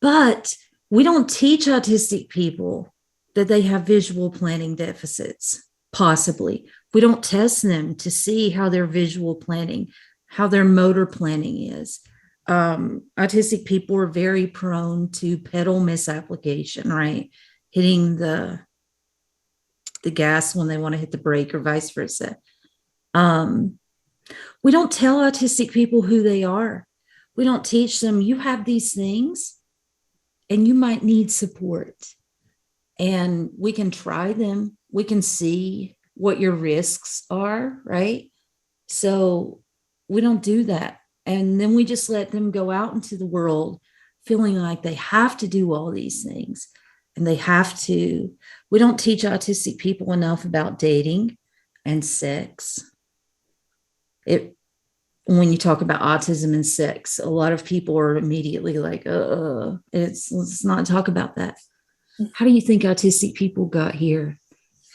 But we don't teach autistic people that they have visual planning deficits, possibly. We don't test them to see how their visual planning, how their motor planning is. Autistic people are very prone to pedal misapplication, right? Hitting the gas when they want to hit the brake, or vice versa. We don't tell autistic people who they are. We don't teach them, you have these things and you might need support. And we can try them. We can see what your risks are, right? So we don't do that. And then we just let them go out into the world feeling like they have to do all these things. And they have to. We don't teach autistic people enough about dating and sex. When you talk about autism and sex, a lot of people are immediately like, let's not talk about that. How do you think autistic people got here?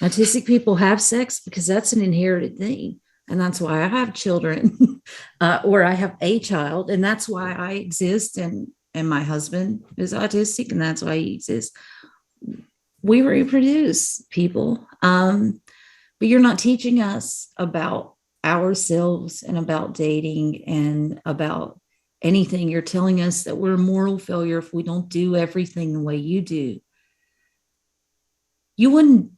Autistic people have sex because that's an inherited thing. And that's why I have children, or I have a child. And that's why I exist. And my husband is autistic, and that's why he exists. We reproduce, people. But you're not teaching us about ourselves and about dating and about anything. You're telling us that we're a moral failure if we don't do everything the way you do. You wouldn't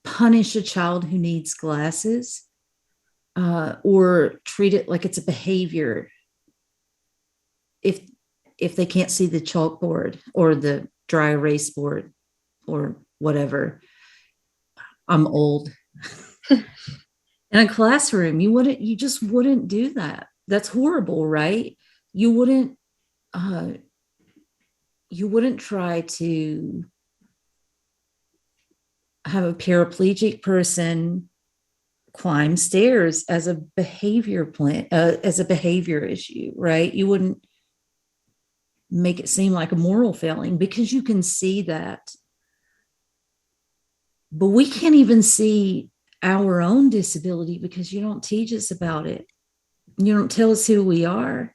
punish a child who needs glasses or treat it like it's a behavior if they can't see the chalkboard or the dry erase board or whatever. I'm old. In a classroom, you just wouldn't do that. That's horrible, right? You wouldn't try to have a paraplegic person climb stairs as a behavior issue, right? You wouldn't make it seem like a moral failing because you can see that. But we can't even see our own disability because you don't teach us about it. You don't tell us who we are.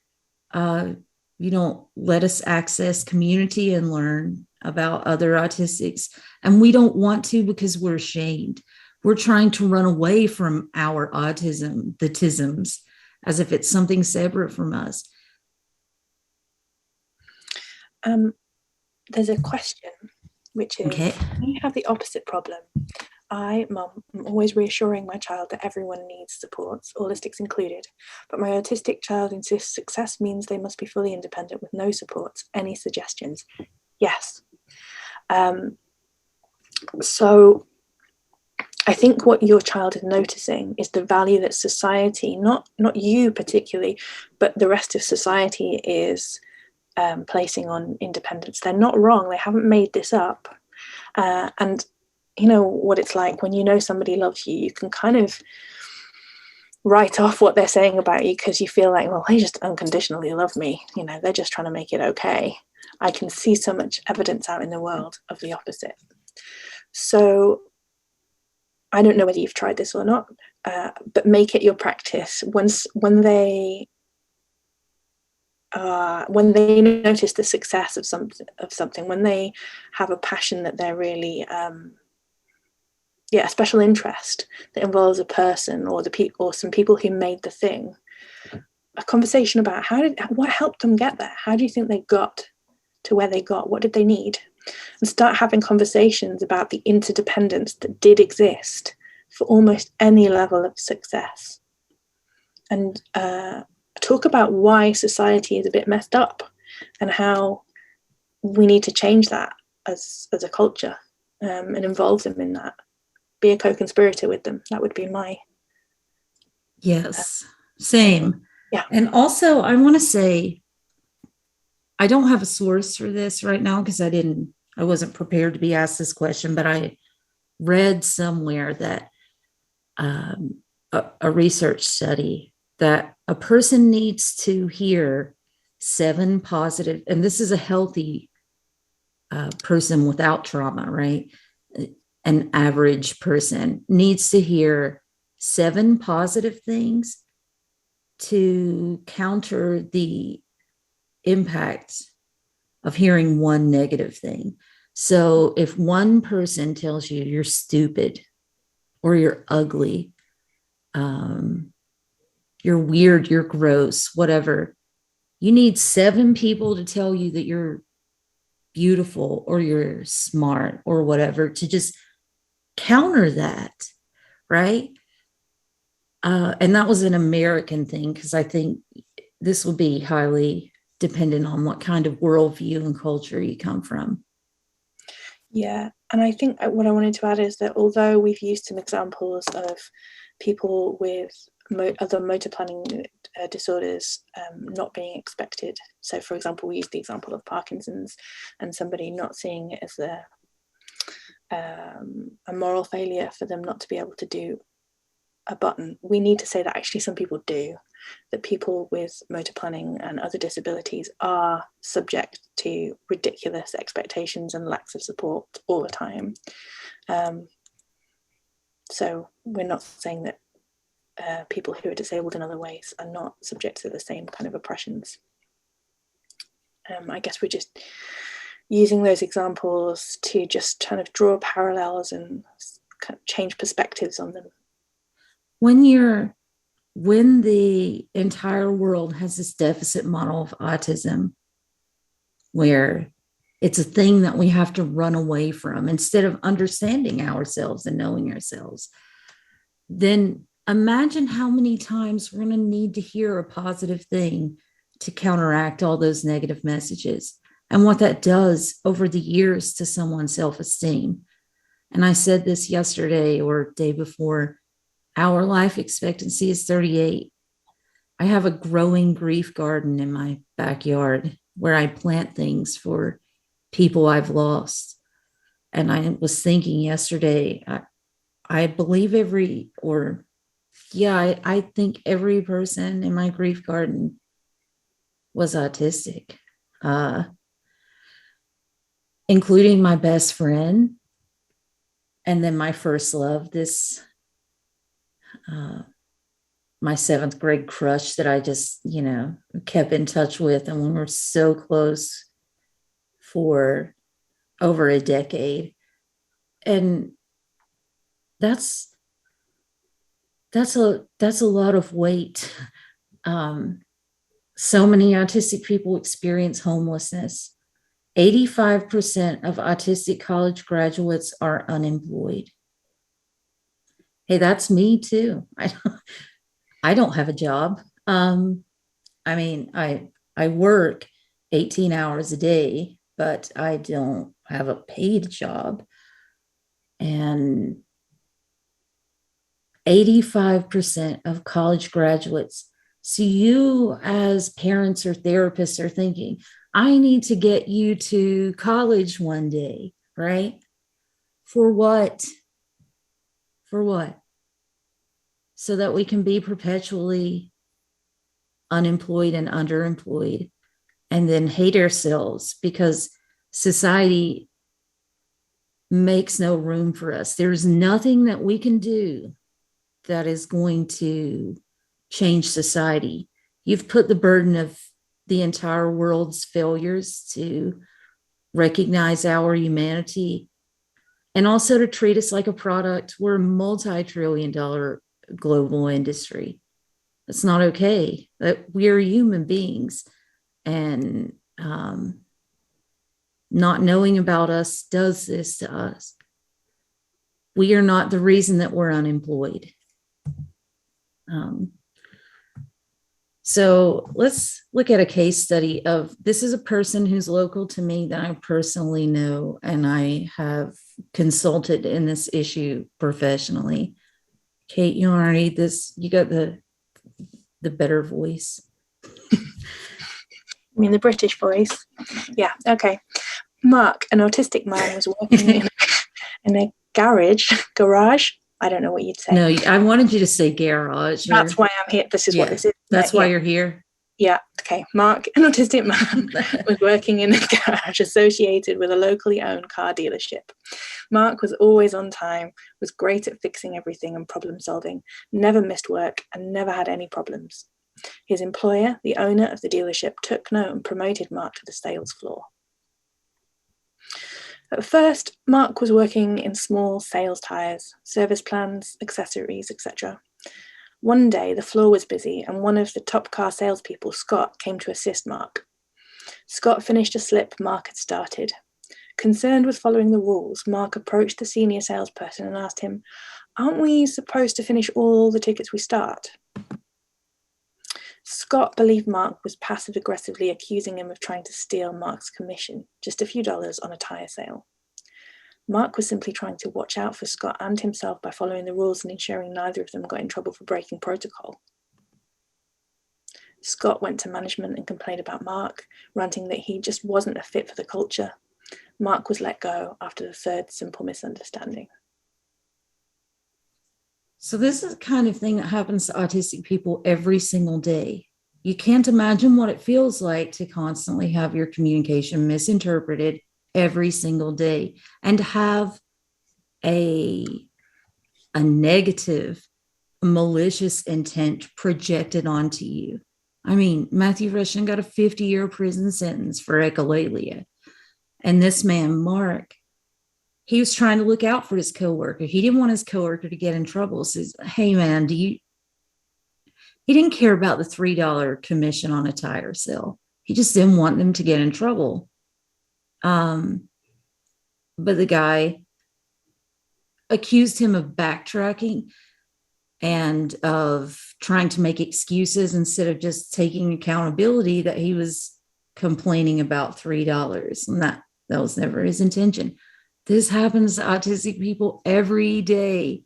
You don't let us access community and learn about other autistics. And we don't want to because we're ashamed. We're trying to run away from our autism, the tisms, as if it's something separate from us. There's a question, which is, okay. You have the opposite problem. I, mum, am always reassuring my child that everyone needs supports, aulistics included, but my autistic child insists success means they must be fully independent with no supports. Any suggestions? Yes. So I think what your child is noticing is the value that society, not you particularly, but the rest of society is placing on independence. They're not wrong. They haven't made this up. And you know what it's like when you know somebody loves you, you can kind of write off what they're saying about you because you feel like, well, they just unconditionally love me. You know, they're just trying to make it okay. I can see so much evidence out in the world of the opposite. So I don't know whether you've tried this or not, but make it your practice. When they when they notice the success of something, when they have a passion that they're really a special interest that involves a person or or some people who made the thing, a conversation about what helped them get there. How do you think they got to where they got? What did they need? And start having conversations about the interdependence that did exist for almost any level of success, and talk about why society is a bit messed up and how we need to change that as a culture, and involve them in that. Be a co-conspirator with them. That would be my Yes, same. Yeah. And also I want to say, I don't have a source for this right now because I wasn't prepared to be asked this question, but I read somewhere that a research study that a person needs to hear 7 positive, and this is a healthy person without trauma, right? An average person needs to hear 7 positive things to counter the impact of hearing 1 negative thing. So if one person tells you you're stupid or you're ugly, you're weird, you're gross, whatever, you need 7 people to tell you that you're beautiful or you're smart or whatever to just counter that, right? And that was an American thing, because I think this will be highly dependent on what kind of worldview and culture you come from. Yeah, and I think what I wanted to add is that although we've used some examples of people with other motor planning disorders not being expected. So for example, we used the example of Parkinson's and somebody not seeing it as a moral failure for them not to be able to do a button. We need to say that actually some people do, that people with motor planning and other disabilities are subject to ridiculous expectations and lacks of support all the time. So we're not saying that people who are disabled in other ways are not subject to the same kind of oppressions. I guess we're just using those examples to just kind of draw parallels and kind of change perspectives on them. When the entire world has this deficit model of autism, where it's a thing that we have to run away from instead of understanding ourselves and knowing ourselves, then imagine how many times we're going to need to hear a positive thing to counteract all those negative messages and what that does over the years to someone's self-esteem. And I said this yesterday or day before, our life expectancy is 38. I have a growing grief garden in my backyard where I plant things for people I've lost. And I was thinking yesterday, I believe I think every person in my grief garden was autistic, including my best friend. And then my first love, my 7th grade crush that I just, kept in touch with. And we were so close for over a decade. And that's a lot of weight. So many autistic people experience homelessness. 85% of autistic college graduates are unemployed. Hey, that's me too. I don't have a job. I work 18 hours a day, but I don't have a paid job. And 85% of college graduates. So you as parents or therapists are thinking, I need to get you to college one day, right? For what? For what? So that we can be perpetually unemployed and underemployed and then hate ourselves because society makes no room for us. There's nothing that we can do that is going to change society. You've put the burden of the entire world's failures, to recognize our humanity, and also to treat us like a product. We're a multi-trillion-dollar global industry. It's not okay. That we are human beings, and not knowing about us does this to us. We are not the reason that we're unemployed. So let's look at a case study of, this is a person who's local to me that I personally know, and I have consulted in this issue professionally. Kate, you want to read this? You got the better voice. I mean, the British voice. Yeah, okay. Mark, an autistic man, was working in a garage. I don't know what you'd say. No, I wanted you to say garage. That's why I'm here. This is what this is. That's why you're here. Yeah, okay. Mark, an autistic man, was working in a garage associated with a locally owned car dealership. Mark was always on time, was great at fixing everything and problem solving, never missed work, and never had any problems. His employer, the owner of the dealership, took note and promoted Mark to the sales floor. At first, Mark was working in small sales tires, service plans, accessories, etc. One day, the floor was busy, and one of the top car salespeople, Scott, came to assist Mark. Scott finished a slip Mark had started. Concerned with following the rules, Mark approached the senior salesperson and asked him, "Aren't we supposed to finish all the tickets we start?" Scott believed Mark was passive-aggressively accusing him of trying to steal Mark's commission, just a few dollars on a tyre sale. Mark was simply trying to watch out for Scott and himself by following the rules and ensuring neither of them got in trouble for breaking protocol. Scott went to management and complained about Mark, ranting that he just wasn't a fit for the culture. Mark was let go after the third simple misunderstanding. So this is the kind of thing that happens to autistic people every single day. You can't imagine what it feels like to constantly have your communication misinterpreted every single day, and to have a negative, malicious intent projected onto you. I mean, Matthew Rushing got a 50-year prison sentence for echolalia. And this man, Mark, he was trying to look out for his coworker. He didn't want his coworker to get in trouble. Says, "Hey man, he didn't care about the $3 commission on a tire sale. He just didn't want them to get in trouble." But the guy accused him of backtracking and of trying to make excuses instead of just taking accountability that he was complaining about $3. And that was never his intention. This happens to autistic people every day.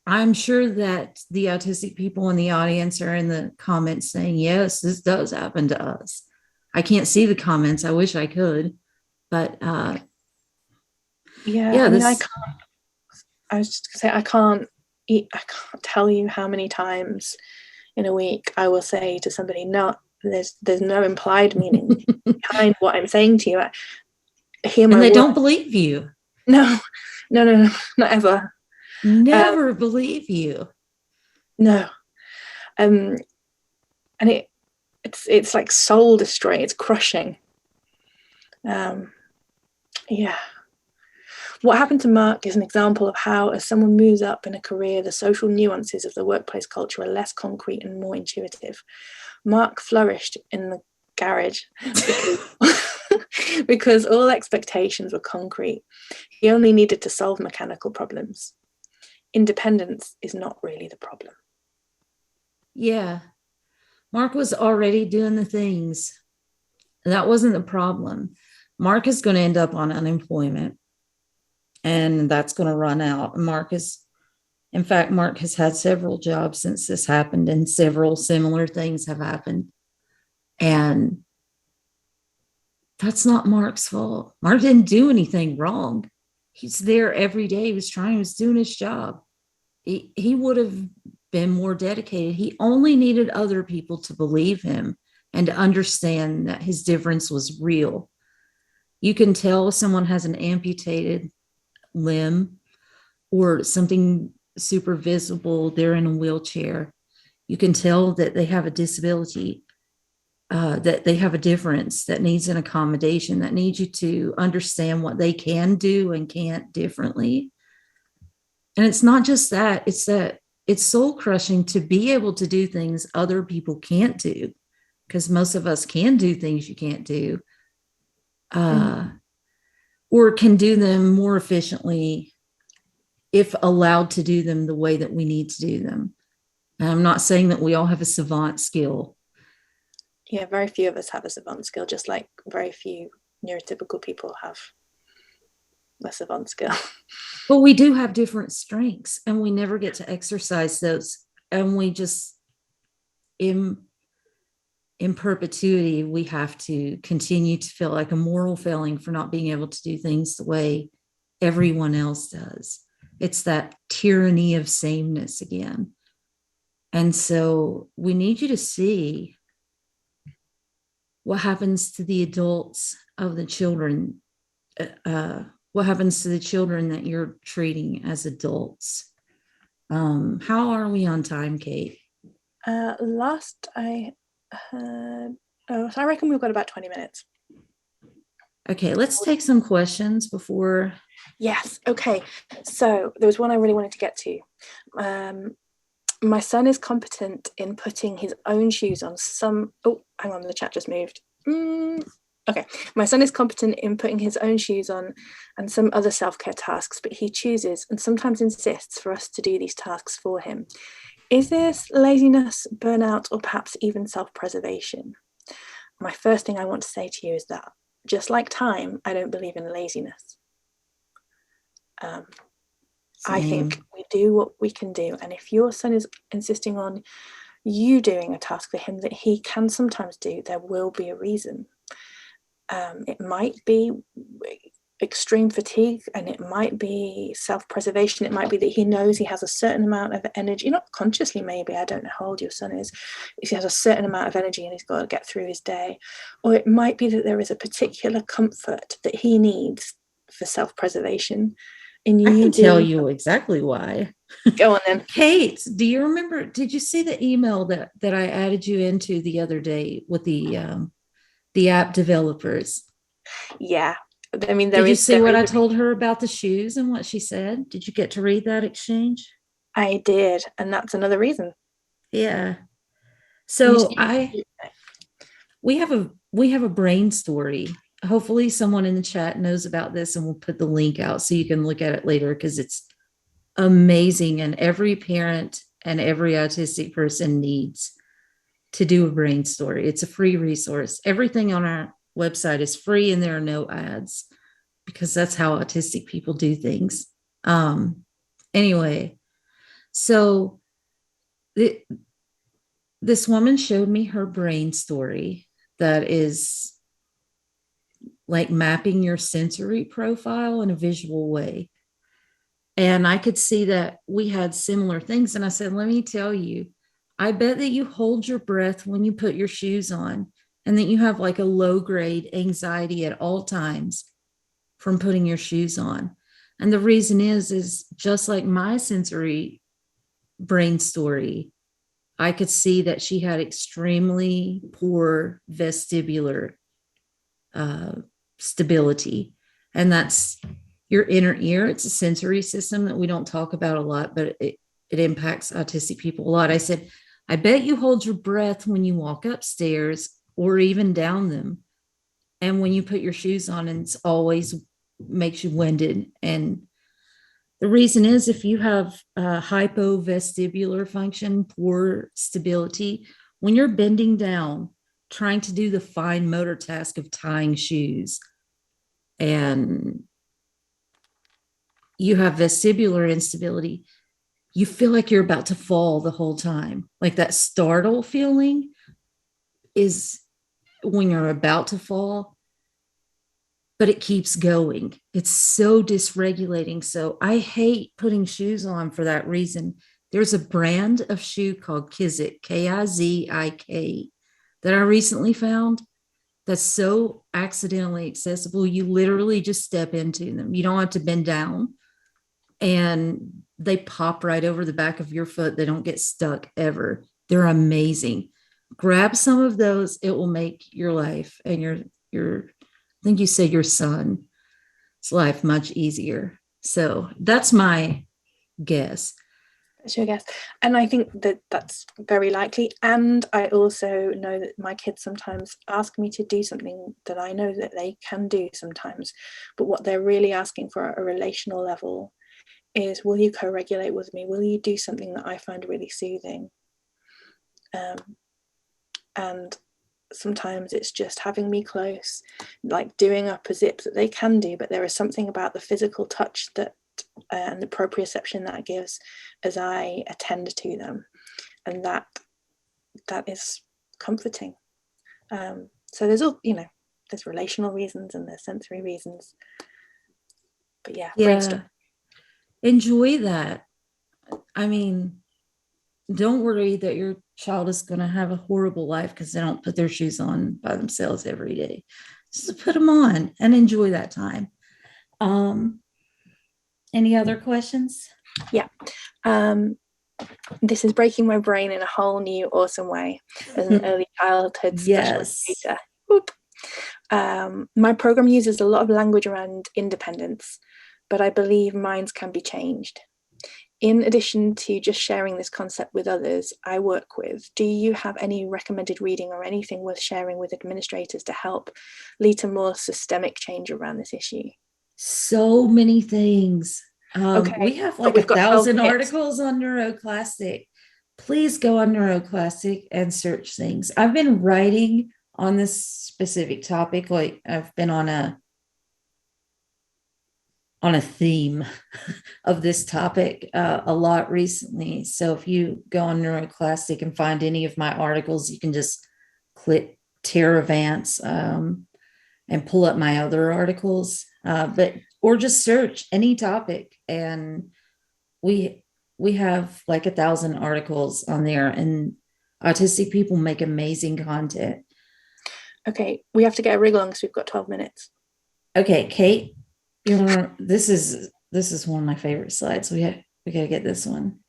I'm sure that the autistic people in the audience are in the comments saying, yes, this does happen to us. I can't see the comments. I wish I could. But I can't. I was just gonna say, I can't tell you how many times in a week I will say to somebody, "No, there's no implied meaning behind what I'm saying to you." And they don't believe you. No, not ever. Never believe you. No, and it's like soul destroying. It's crushing. What happened to Mark is an example of how, as someone moves up in a career, the social nuances of the workplace culture are less concrete and more intuitive. Mark flourished in the garage because all expectations were concrete. He only needed to solve mechanical problems. Independence is not really the problem. Yeah. Mark was already doing the things. That wasn't the problem. Mark is going to end up on unemployment, and that's going to run out. Mark has had several jobs since this happened, and several similar things have happened. And that's not Mark's fault. Mark didn't do anything wrong. He's there every day. He was doing his job. He would have been more dedicated. He only needed other people to believe him and to understand that his difference was real. You can tell someone has an amputated limb or something super visible. They're in a wheelchair. You can tell that they have a disability that they have a difference that needs an accommodation, that needs you to understand what they can do and can't differently. And it's not just that, it's that it's soul crushing to be able to do things other people can't do, because most of us can do things you can't do, or can do them more efficiently if allowed to do them the way that we need to do them. And I'm not saying that we all have a savant skill. Yeah, very few of us have a savant skill, just like very few neurotypical people have a savant skill. But we do have different strengths, and we never get to exercise those. And we just, in perpetuity, we have to continue to feel like a moral failing for not being able to do things the way everyone else does. It's that tyranny of sameness again. And so we need you to see what happens to the adults of the children, what happens to the children that you're treating as adults. How are we on time, Kate? Last I heard, so I reckon we've got about 20 minutes. Okay, let's take some questions before. Yes, okay. So there was one I really wanted to get to. My son is competent in putting his own shoes on some, oh, hang on, the chat just moved. Okay, my son is competent in putting his own shoes on and some other self-care tasks, but he chooses and sometimes insists for us to do these tasks for him. Is this laziness, burnout, or perhaps even self-preservation? My first thing I want to say to you is that, just like time, I don't believe in laziness. I think we do what we can do. And if your son is insisting on you doing a task for him that he can sometimes do, there will be a reason. It might be extreme fatigue, and it might be self-preservation. It might be that he knows he has a certain amount of energy, not consciously maybe, I don't know how old your son is, if he has a certain amount of energy and he's got to get through his day. Or it might be that there is a particular comfort that he needs for self-preservation. And I can tell you exactly why. Go on then. Kate, do you remember, did you see the email that I added you into the other day with the app developers? Yeah. I mean, did you see what I told her about the shoes and what she said? Did you get to read that exchange? I did. And that's another reason. Yeah. So we have a brain story. Hopefully someone in the chat knows about this, and we'll put the link out so you can look at it later, because it's amazing. And every parent and every autistic person needs to do a brain story. It's a free resource. Everything on our website is free, and there are no ads, because that's how autistic people do things. Anyway, so this woman showed me her brain story that is like mapping your sensory profile in a visual way. And I could see that we had similar things. And I said, let me tell you, I bet that you hold your breath when you put your shoes on, and that you have like a low grade anxiety at all times from putting your shoes on. And the reason is just like my sensory brain story, I could see that she had extremely poor vestibular stability. And that's your inner ear. It's a sensory system that we don't talk about a lot, but it impacts autistic people a lot. I said, I bet you hold your breath when you walk upstairs or even down them. And when you put your shoes on, and it's always makes you winded. And the reason is, if you have hypovestibular function, poor stability, when you're bending down, trying to do the fine motor task of tying shoes, and you have vestibular instability, you feel like you're about to fall the whole time. Like that startle feeling is when you're about to fall, but it keeps going. It's so dysregulating. So I hate putting shoes on for that reason. There's a brand of shoe called Kizik, Kizik, that I recently found that's so accidentally accessible. You literally just step into them. You don't have to bend down, and they pop right over the back of your foot. They don't get stuck ever. They're amazing. grab some of those. It will make your life and your I think you said your son's life much easier. So that's my guess. That's your guess. And I think that that's very likely. And I also know that my kids sometimes ask me to do something that I know that they can do sometimes. But what they're really asking for at a relational level is, will you co-regulate with me? Will you do something that I find really soothing? And sometimes it's just having me close, like doing up a zip that they can do, but there is something about the physical touch that and the proprioception that gives as I attend to them, and that is comforting. So there's all, there's relational reasons and there's sensory reasons, but brainstorm. Enjoy that. I mean, don't worry that your child is going to have a horrible life because they don't put their shoes on by themselves every day. Just put them on and enjoy that time. Any other questions? This is breaking my brain in a whole new awesome way as an early childhood special educator. My program uses a lot of language around independence, but I believe minds can be changed. In addition to just sharing this concept with others I work with, do you have any recommended reading or anything worth sharing with administrators to help lead to more systemic change around this issue? So many things. Okay. We have like 1,000 articles on Neuroclassic. Please go on Neuroclassic and search things. I've been writing on this specific topic. Like I've been on a theme of this topic a lot recently. So if you go on Neuroclassic and find any of my articles, you can just click Teravance and pull up my other articles. Or just search any topic, and we have like 1,000 articles on there, and autistic people make amazing content. Okay, we have to get a wriggle on because we've got 12 minutes. Okay, Kate, this is one of my favorite slides. We got to get this one.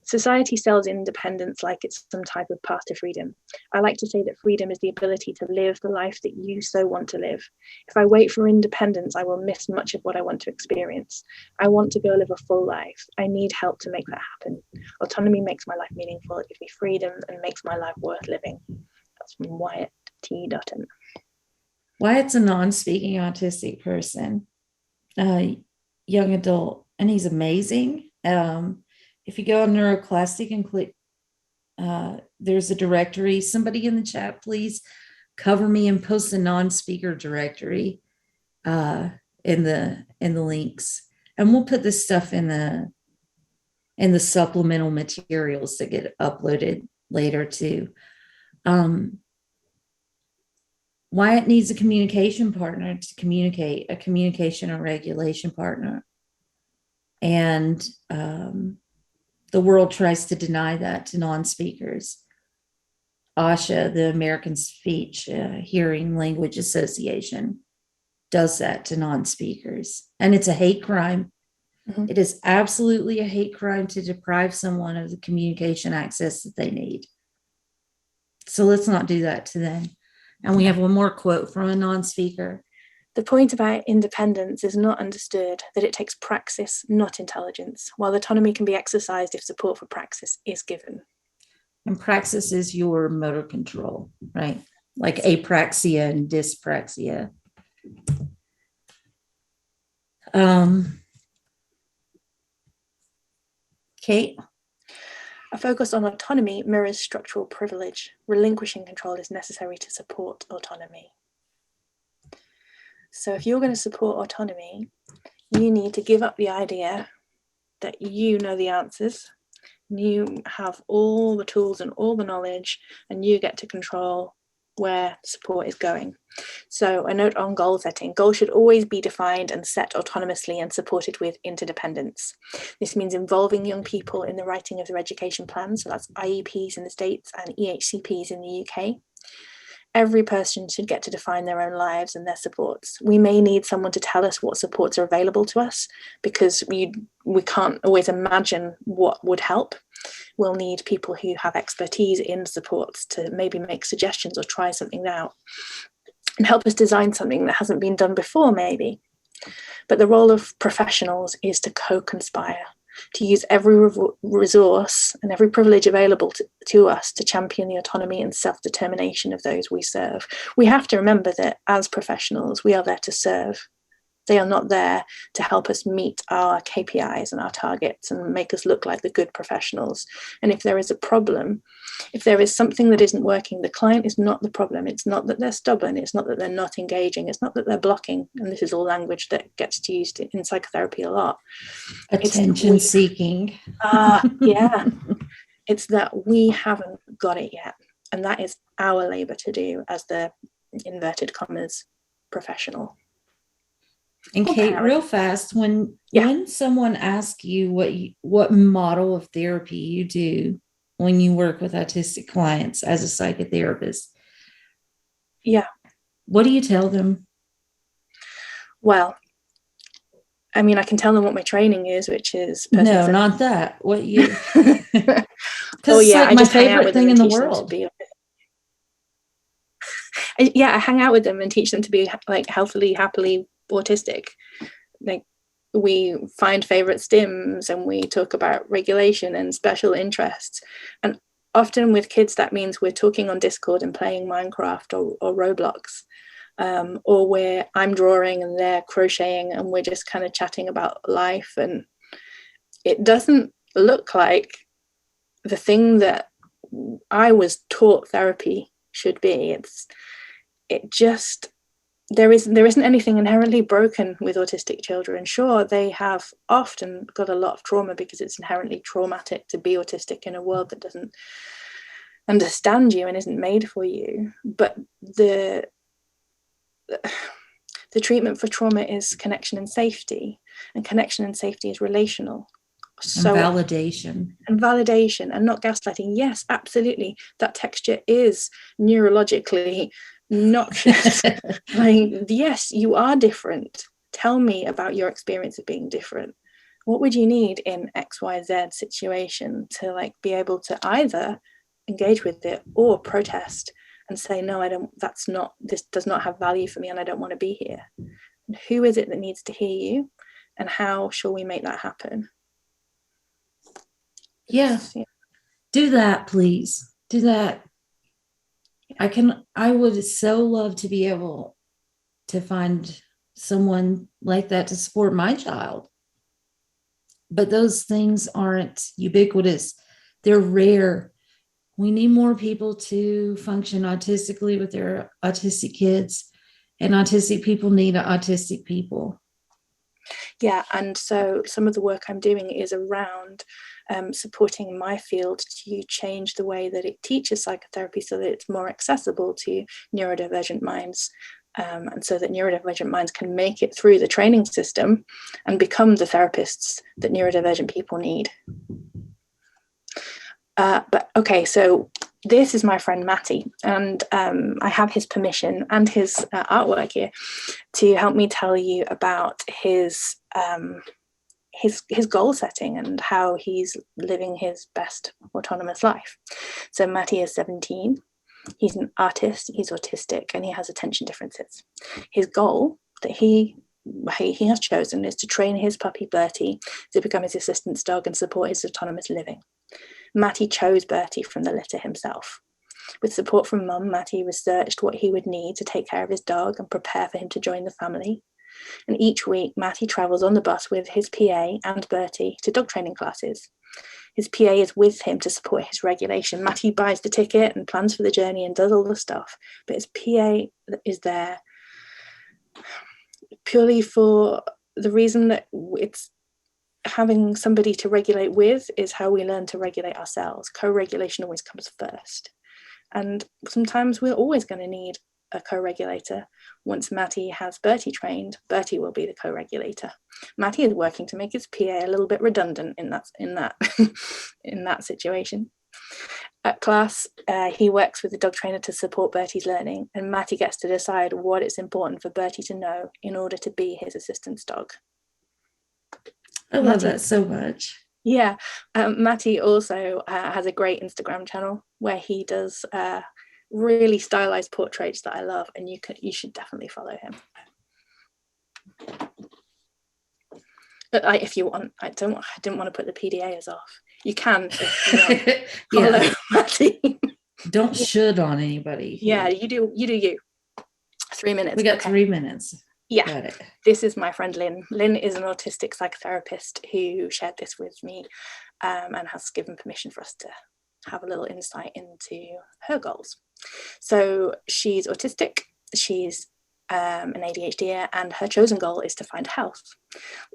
Society sells independence like it's some type of path to freedom. I like to say that freedom is the ability to live the life that you so want to live. If I wait for independence, I will miss much of what I want to experience. I want to go live a full life. I need help to make that happen. Autonomy makes my life meaningful. It gives me freedom and makes my life worth living. That's from Wyatt T. Dutton. Wyatt's a non-speaking autistic person, young adult, and he's amazing. If you go on Neuroclassic and click, there's a directory. Somebody in the chat, please cover me and post a non-speaker directory in the links, and we'll put this stuff in the supplemental materials that get uploaded later too. Wyatt needs a communication partner to communicate, a communication and regulation partner, and the world tries to deny that to non-speakers. ASHA, the American Speech Hearing Language Association, does that to non-speakers. And it's a hate crime. Mm-hmm. It is absolutely a hate crime to deprive someone of the communication access that they need. So let's not do that to them. And we have one more quote from a non-speaker. The point about independence is not understood that it takes praxis, not intelligence, while autonomy can be exercised if support for praxis is given. And praxis is your motor control, right? Like apraxia and dyspraxia. Kate? A focus on autonomy mirrors structural privilege. Relinquishing control is necessary to support autonomy. So if you're going to support autonomy, you need to give up the idea that you know the answers, you have all the tools and all the knowledge, and you get to control where support is going. So a note on goal setting. Goals should always be defined and set autonomously and supported with interdependence. This means involving young people in the writing of their education plans, so that's IEPs in the States and EHCPs in the UK. Every person should get to define their own lives and their supports. We may need someone to tell us what supports are available to us because we can't always imagine what would help. we'll need people who have expertise in supports to maybe make suggestions or try something out and help us design something that hasn't been done before, maybe. But the role of professionals is to co-conspire, to use every resource and every privilege available to us to champion the autonomy and self-determination of those we serve. We have to remember that as professionals, we are there to serve. They are not there to help us meet our KPIs and our targets and make us look like the good professionals. And if there is a problem, if there is something that isn't working, the client is not the problem. It's not that they're stubborn. It's not that they're not engaging. It's not that they're blocking. And this is all language that gets used in psychotherapy a lot. Attention seeking. Yeah. It's that we haven't got it yet. And that is our labor to do as the inverted commas professional. And Kate, real fast, when someone asks you what model of therapy you do when you work with autistic clients as a psychotherapist, what do you tell them? Well, I mean, I can tell them what my training is, which is no, not that. What you? Oh yeah, like my favorite thing in the world. I hang out with them and teach them to be like healthily, happily autistic. Like, we find favorite stims and we talk about regulation and special interests, and often with kids that means we're talking on Discord and playing Minecraft or Roblox, or where I'm drawing and they're crocheting and we're just kind of chatting about life. And it doesn't look like the thing that I was taught therapy should be. There isn't anything inherently broken with autistic children. Sure, they have often got a lot of trauma because it's inherently traumatic to be autistic in a world that doesn't understand you and isn't made for you. But the treatment for trauma is connection and safety, and connection and safety is relational. So, and validation and not gaslighting. Yes, absolutely. That texture is neurologically noxious. Like, yes, you are different. Tell me about your experience of being different. What would you need in XYZ situation to like be able to either engage with it or protest and say, no, I don't, this does not have value for me and I don't want to be here. And who is it that needs to hear you, and how shall we make that happen? Do that, please. Do that. I would so love to be able to find someone like that to support my child. But those things aren't ubiquitous. They're rare. We need more people to function autistically with their autistic kids, and autistic people need autistic people. Yeah, and so some of the work I'm doing is around supporting my field to change the way that it teaches psychotherapy so that it's more accessible to neurodivergent minds, and so that neurodivergent minds can make it through the training system and become the therapists that neurodivergent people need. But okay, so this is my friend Matty, and I have his permission and his artwork here to help me tell you about his goal setting and how he's living his best autonomous life. So Matty is 17. He's an artist, he's autistic, and he has attention differences. His goal that he has chosen is to train his puppy Bertie to become his assistance dog and support his autonomous living. Matty chose Bertie from the litter himself. With support from Mum, Matty researched what he would need to take care of his dog and prepare for him to join the family. And each week, Matty travels on the bus with his PA and Bertie to dog training classes. His PA is with him to support his regulation. Matty buys the ticket and plans for the journey and does all the stuff, but his PA is there purely for the reason that it's having somebody to regulate with is how we learn to regulate ourselves. Co-regulation always comes first. And sometimes we're always going to need a co-regulator. Once Matty has Bertie trained, Bertie will be the co-regulator. Matty is working to make his PA a little bit redundant in that situation. At class, he works with the dog trainer to support Bertie's learning, and Matty gets to decide what it's important for Bertie to know in order to be his assistance dog. I love that so much. Yeah, Matty also has a great Instagram channel where he does really stylized portraits that I love, and you should definitely follow him. But if you want, I didn't want to put the PDAs off. You can if you want. Yeah. Follow Matty. Don't should on anybody. Yeah, you do you. 3 minutes. We got okay. 3 minutes. Yeah. Got it. This is my friend Lynn. Lynn is an autistic psychotherapist who shared this with me and has given permission for us to have a little insight into her goals. So she's autistic, she's an ADHD, and her chosen goal is to find health.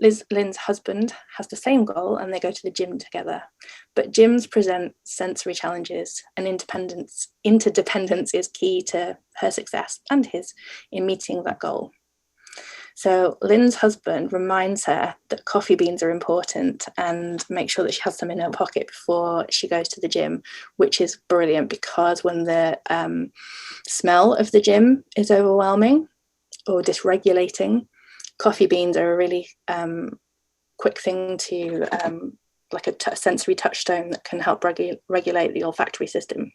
Lynn's husband has the same goal and they go to the gym together, but gyms present sensory challenges, and interdependence is key to her success and his in meeting that goal. So Lynn's husband reminds her that coffee beans are important and make sure that she has some in her pocket before she goes to the gym, which is brilliant because when the smell of the gym is overwhelming or dysregulating, coffee beans are a really quick thing to, like a sensory touchstone that can help regulate the olfactory system.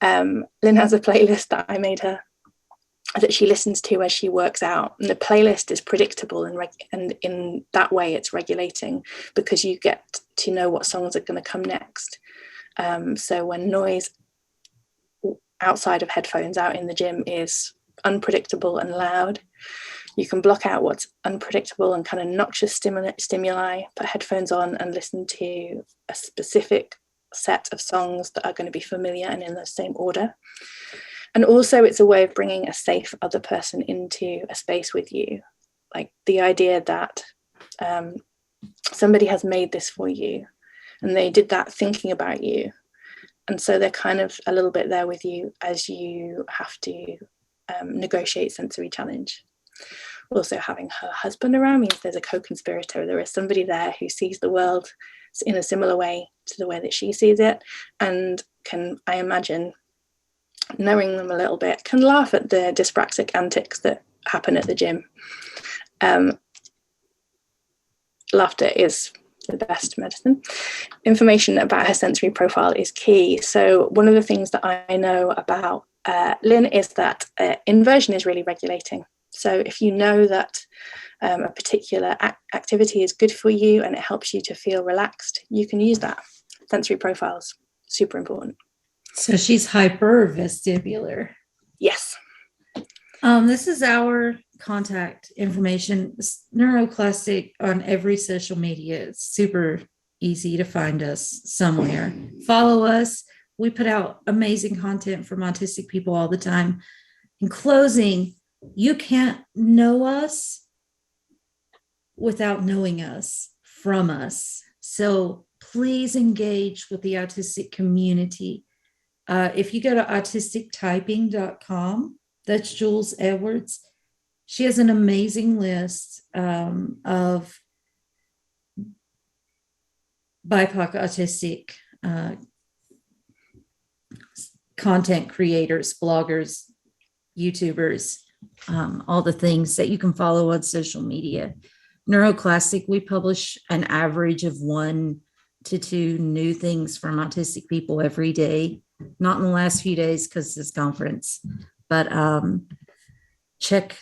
Lynn has a playlist that I made her that she listens to as she works out, and the playlist is predictable and in that way it's regulating because you get to know what songs are going to come next. So when noise outside of headphones out in the gym is unpredictable and loud, you can block out what's unpredictable and kind of noxious stimuli, put headphones on and listen to a specific set of songs that are going to be familiar and in the same order. And also it's a way of bringing a safe other person into a space with you. Like the idea that somebody has made this for you and they did that thinking about you. And so they're kind of a little bit there with you as you have to negotiate sensory challenge. Also having her husband around means there's a co-conspirator. There is somebody there who sees the world in a similar way to the way that she sees it, and can, I imagine, knowing them a little bit, can laugh at the dyspraxic antics that happen at the gym. Laughter is the best medicine. Information about her sensory profile is key. So one of the things that I know about Lynn is that inversion is really regulating. So if you know that a particular activity is good for you and it helps you to feel relaxed, you can use that. Sensory profiles, super important. So she's hypervestibular. Yes. This is our contact information. It's Neuroclastic on every social media. It's super easy to find us somewhere. Follow us. We put out amazing content from autistic people all the time. In closing, you can't know us without knowing us from us. So please engage with the autistic community. If you go to autistictyping.com, that's Jules Edwards. She has an amazing list of BIPOC autistic content creators, bloggers, YouTubers, all the things that you can follow on social media. Neuroclastic, we publish an average of 1 to 2 new things from autistic people every day. Not in the last few days because of this conference, but check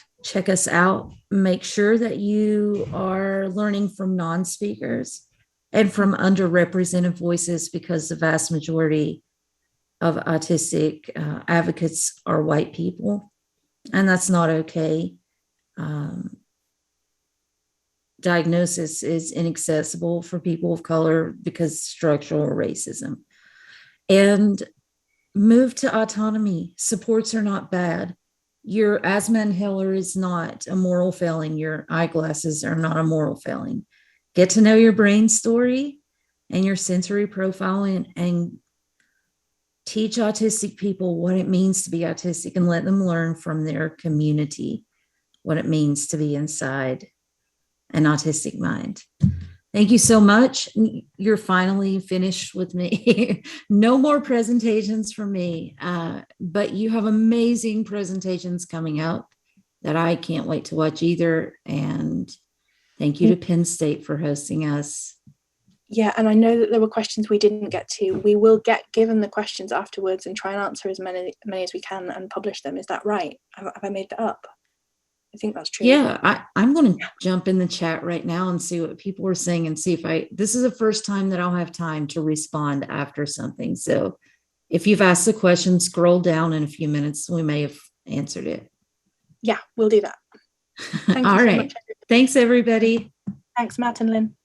us out. Make sure that you are learning from non-speakers and from underrepresented voices, because the vast majority of autistic advocates are white people, and that's not okay. Diagnosis is inaccessible for people of color because structural racism. And move to autonomy. Supports are not bad. Your asthma inhaler is not a moral failing. Your eyeglasses are not a moral failing. Get to know your brain story and your sensory profiling, and teach autistic people what it means to be autistic, and let them learn from their community what it means to be inside an autistic mind. Thank you so much. You're finally finished with me. No more presentations from me, but you have amazing presentations coming up that I can't wait to watch either. And thank you to Penn State for hosting us. Yeah, and I know that there were questions we didn't get to. We will get given the questions afterwards and try and answer as many as we can and publish them. Is that right? Have I made that up? I think that's true. Yeah, I'm going to jump in the chat right now and see what people are saying and see if this is the first time that I'll have time to respond after something. So if you've asked the question, scroll down in a few minutes. We may have answered it. Yeah, we'll do that. Thank you All so right. much. Thanks, everybody. Thanks, Matt and Lynn.